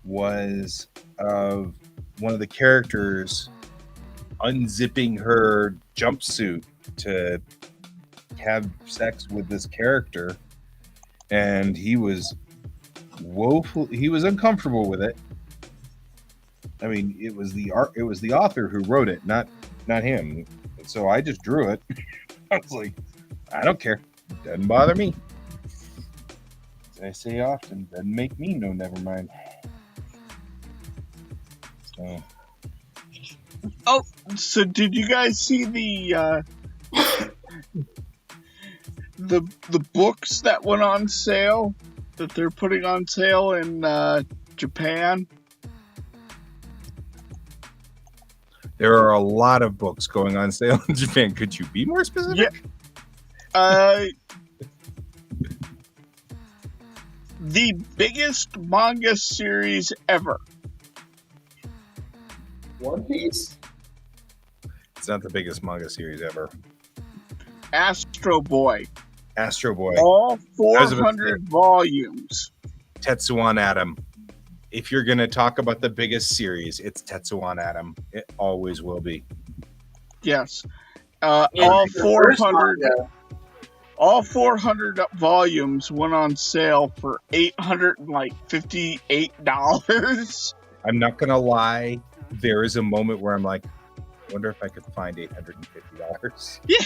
was of one of the characters unzipping her jumpsuit to have sex with this character, and he was uncomfortable with it. I mean, it was the author who wrote it, not him. So I just drew it. I was like, I don't care. Doesn't bother me. As I say often, doesn't make me no never mind. So. Oh, so did you guys see the books that went on sale that they're putting on sale in Japan? There are a lot of books going on sale in Japan. Could you be more specific? Yeah. The biggest manga series ever. One Piece? It's not the biggest manga series ever. Astro Boy. Astro Boy. All 400 volumes. Tetsuwan Atom. If you're going to talk about the biggest series, it's Tetsuwan Atom. It always will be. Yes. All 400 volumes went on sale for $858. I'm not going to lie. There is a moment where I'm like, I wonder if I could find $850. Yeah.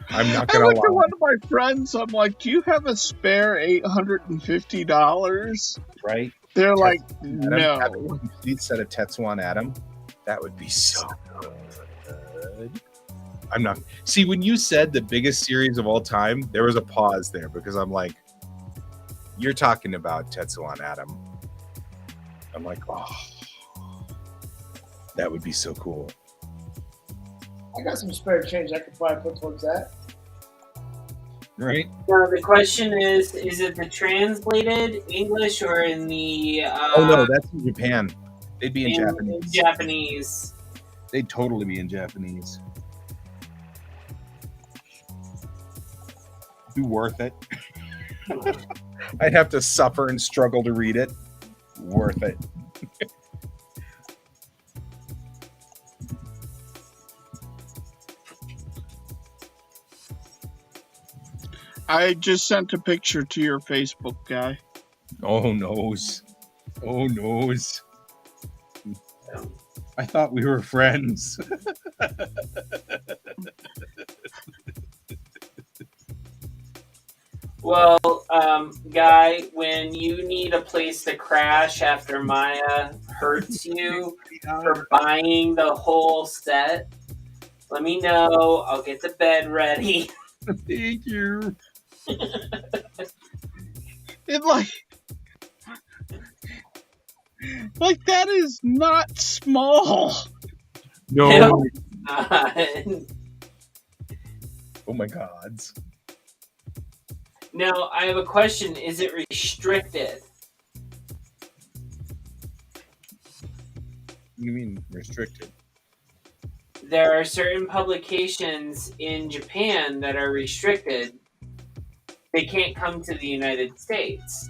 I'm not going to lie. I looked at one of my friends. I'm like, do you have a spare $850? Right? They're like, Adam, no. having a complete set of Tetsuwan Atom, that would be so good. I'm not. See, when you said the biggest series of all time, there was a pause there because I'm like, you're talking about Tetsuwan Atom. I'm like, oh, that would be so cool. I got some spare change I could probably put towards that. Right? Now the question is it the translated English or in the... oh, no, that's in Japan. They'd be in Japanese. Japanese. They'd totally be in Japanese. Be worth it. I'd have to suffer and struggle to read it. worth it. I just sent a picture to your Facebook guy. Oh noes. Oh noes. I thought we were friends. Well, Guy, when you need a place to crash after Maya hurts you for buying the whole set, let me know. I'll get the bed ready. Thank you. It like that is not small. No. No. Oh my God. Now, I have a question. Is it restricted? You mean restricted? There are certain publications in Japan that are restricted. They can't come to the United States.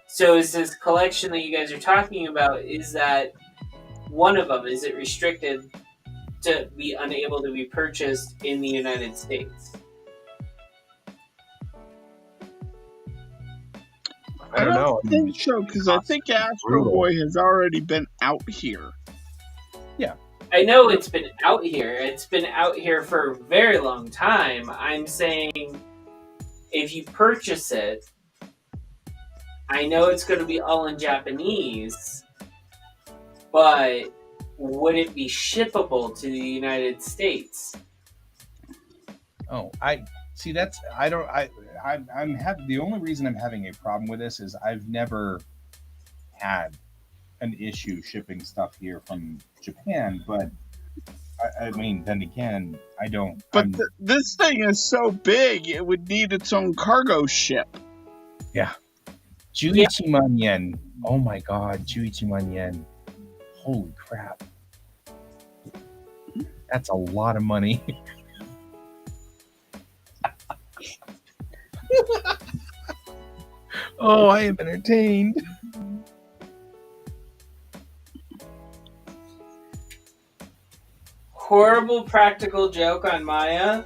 So is this collection that you guys are talking about, is that one of them? Is it restricted to be unable to be purchased in the United States? I don't know. think so, because I think Astro Boy has already been out here. I know it's been out here. It's been out here for a very long time. I'm saying if you purchase it, I know it's going to be all in Japanese, but would it be shippable to the United States? Oh, I see. I'm having the only reason I'm having a problem with this is I've never had an issue shipping stuff here from Japan, but I mean, then again, I don't. But this thing is so big, it would need its own cargo ship. Yeah. Juichiman yen. Oh my God, Juichiman yen. Holy crap. That's a lot of money. Oh, I am entertained. Horrible practical joke on Maya.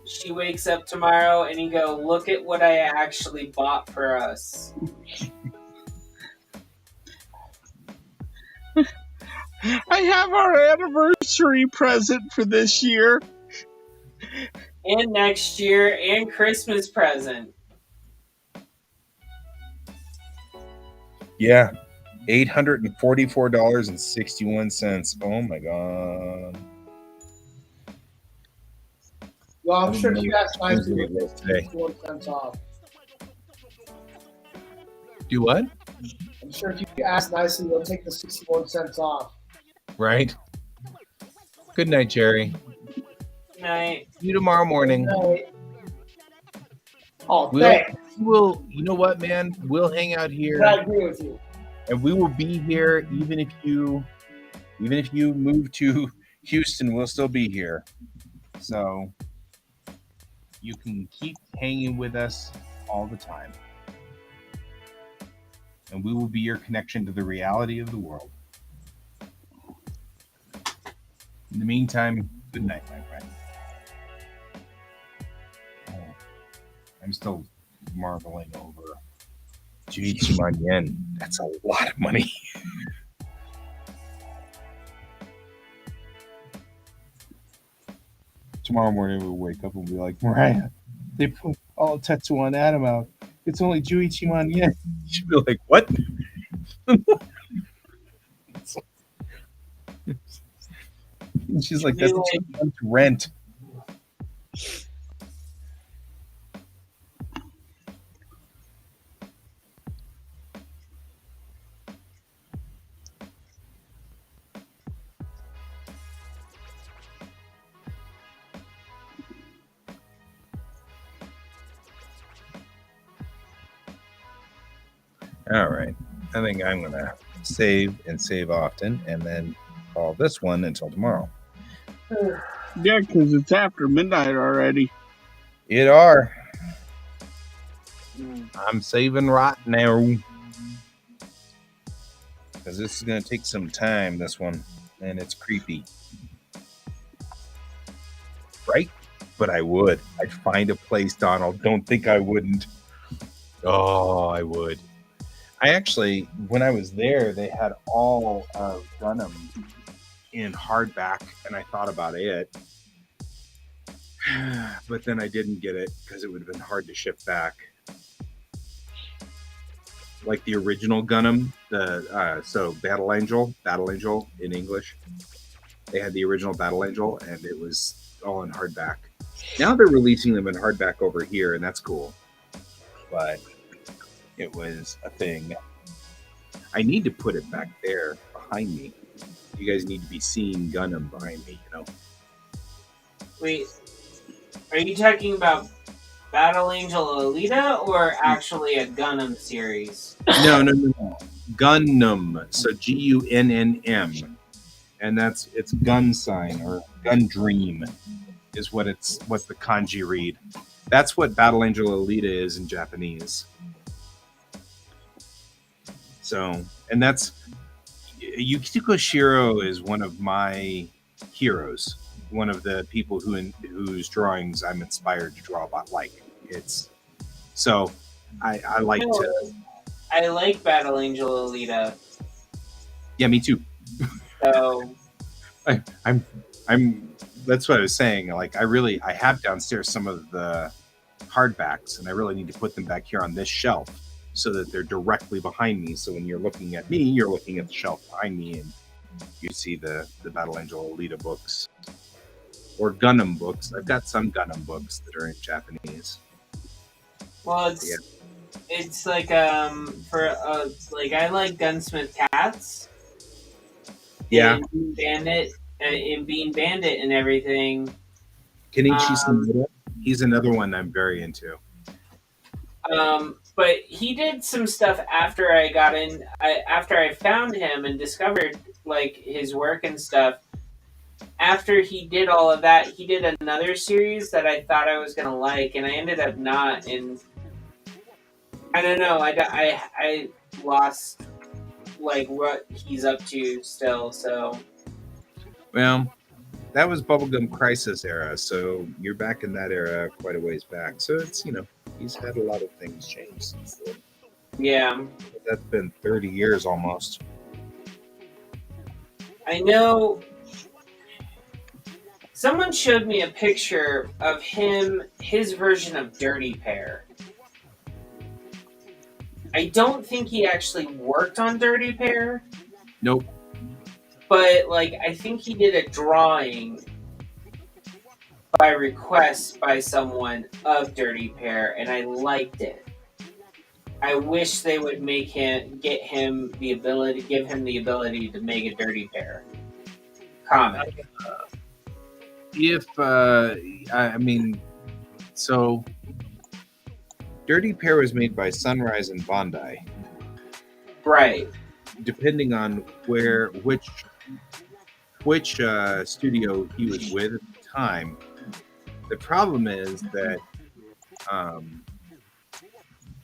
She wakes up tomorrow and you go, look at what I actually bought for us. I have our anniversary present for this year. And next year, and Christmas present. Yeah. $844.61. Oh my God. Well, I'm sure if you ask nicely, you'll take 61 cents off. Do what? I'm sure if you ask nicely, they'll take the 61 cents off. Right. Good night, Jerry. Good night. See you tomorrow morning. Good night. Oh, You know what, man? We'll hang out here. I agree with you. And we will be here even if you move to Houston, we'll still be here. So you can keep hanging with us all the time. And we will be your connection to the reality of the world. In the meantime, good night, my friend. Oh, I'm still marveling over Juichiman yen. That's a lot of money. Tomorrow morning we'll wake up and be like, Mariah, they put all Tetsuan Adam out. It's only Juichiman yen. She'll be like, what? And she's like, that's 2 months rent. All right. I think I'm going to save and save often and then call this one until tomorrow. Yeah, because it's after midnight already. It are. I'm saving right now. Because this is going to take some time, this one. And it's creepy. Right? But I would. I'd find a place, Donald. Don't think I wouldn't. Oh, I would. I actually, when I was there, they had all of Gundam in hardback, and I thought about it. But then I didn't get it because it would have been hard to ship back. Like the original Gundam, so Battle Angel in English. They had the original Battle Angel, and it was all in hardback. Now they're releasing them in hardback over here, and that's cool. But it was a thing. I need to put it back there behind me. You guys need to be seeing Gundam behind me, you know. Wait, are you talking about Battle Angel Alita or actually a Gundam series? No. Gundam. So Gunnm. And it's gun sign or gun dream is what the kanji read. That's what Battle Angel Alita is in Japanese. So, and that's Yukiko Shiro is one of my heroes. One of the people whose drawings I'm inspired to draw about. Like it's so I like to. I like Battle Angel Alita. Yeah, me too. So I'm that's what I was saying. Like I have downstairs some of the hardbacks, and I really need to put them back here on this shelf so that they're directly behind me. So when you're looking at me, you're looking at the shelf behind me, and you see the Battle Angel Alita books or Gundam books. I've got some Gundam books that are in Japanese. well, it's like for like I like Gunsmith Cats. Yeah, and Bean Bandit and everything. Kenichi Samura. He's another one I'm very into. But he did some stuff after after I found him and discovered like his work and stuff. After he did all of that, he did another series that I thought I was gonna like, and I ended up not. And I don't know. I lost like what he's up to still. So Well, that was Bubblegum Crisis era, so you're back in that era quite a ways back. So it's he's had a lot of things change since then. yeah, That's been 30 years almost. I know. Someone showed me a picture of his version of Dirty Pair. I don't think he actually worked on Dirty Pair, Nope. but like I think he did a drawing by request by someone of Dirty Pair, and I liked it. I wish they would give him the ability to make a Dirty Pair comic. If so Dirty Pair was made by Sunrise and Bandai. Right. Depending on which studio he was with at the time. The problem is that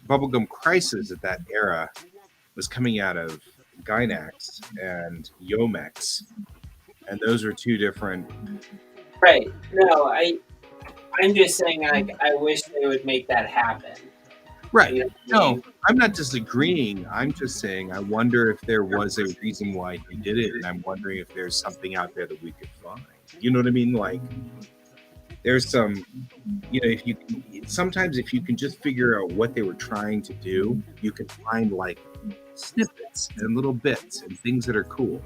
Bubblegum Crisis at that era was coming out of Gainax and Yomex, and those were two different. Right. No, I'm just saying like I wish they would make that happen. Right. You know what I mean? No, I'm not disagreeing. I'm just saying I wonder if there was a reason why he did it, and I'm wondering if there's something out there that we could find. You know what I mean? Like, there's some, if you can just figure out what they were trying to do, you can find like snippets and little bits and things that are cool.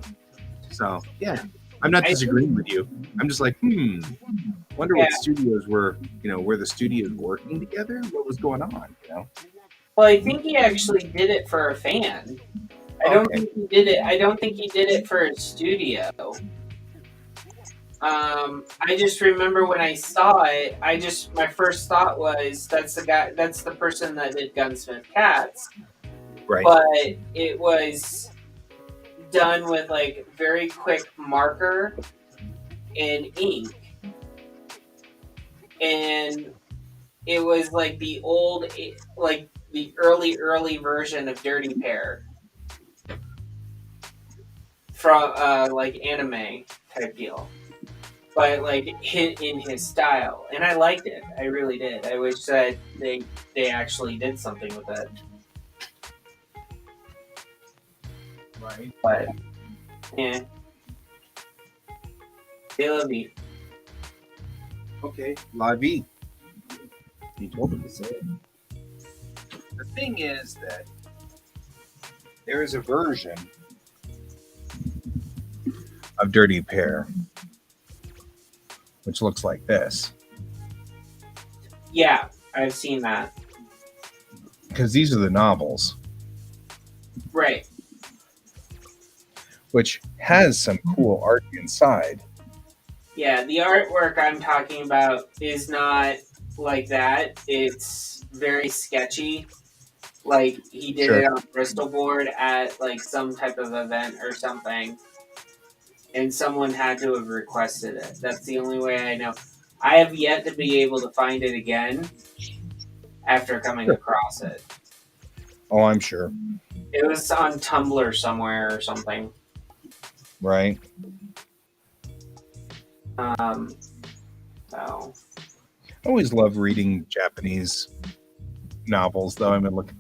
So yeah, I'm not disagreeing with you. I'm just like, wonder what studios were, were the studios working together? What was going on, Well, I think he actually did it for a fan. I don't think he did it for a studio. I just remember when I saw it, my first thought was that's the person that did Gunsmith Cats. Right. But it was done with like very quick marker and ink. And it was like the old, like the early version of Dirty Pair from like anime type deal, but like in his style, and I liked it. I really did. I wish that they actually did something with it. Right. But yeah, they love me. Okay. La vie. You told me to say it. The thing is that there is a version of Dirty Pair which looks like this. Yeah, I've seen that. Because these are the novels, Right. which has some cool art inside. Yeah, the artwork I'm talking about is not like that. It's very sketchy. Like he did Sure. it on Bristol board at like some type of event or something, and someone had to have requested it. That's the only way I know. I have yet to be able to find it again after coming across it. Oh, I'm sure. It was on Tumblr somewhere or something. Right. So I always love reading Japanese novels, though. I mean, look,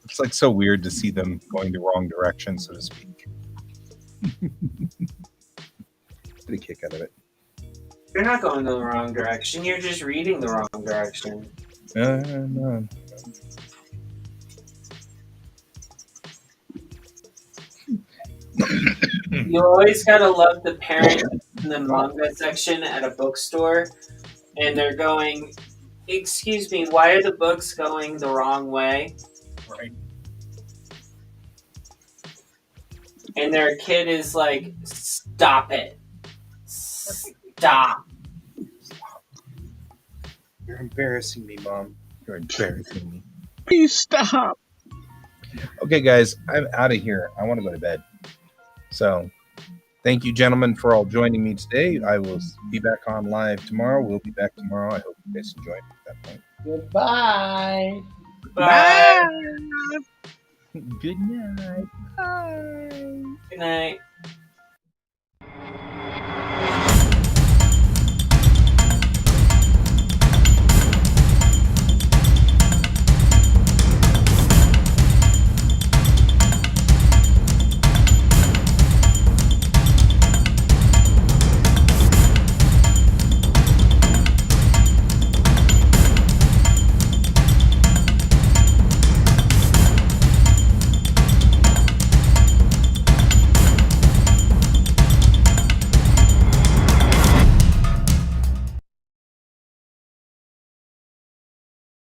it's like so weird to see them going the wrong direction, so to speak. Get a kick out of it. you're not going the wrong direction. You're just reading the wrong direction. No. You always gotta love the parent in the manga section at a bookstore, and they're going, "Excuse me, why are the books going the wrong way?" Right. And their kid is like, "Stop it! Stop!" You're embarrassing me, Mom. You're embarrassing me. Please stop. Okay, guys, I'm out of here. I want to go to bed. So, thank you, gentlemen, for all joining me today. I will be back on live tomorrow. We'll be back tomorrow. I hope you guys enjoy it at that point. Goodbye. Bye. Good night. Bye. Good night.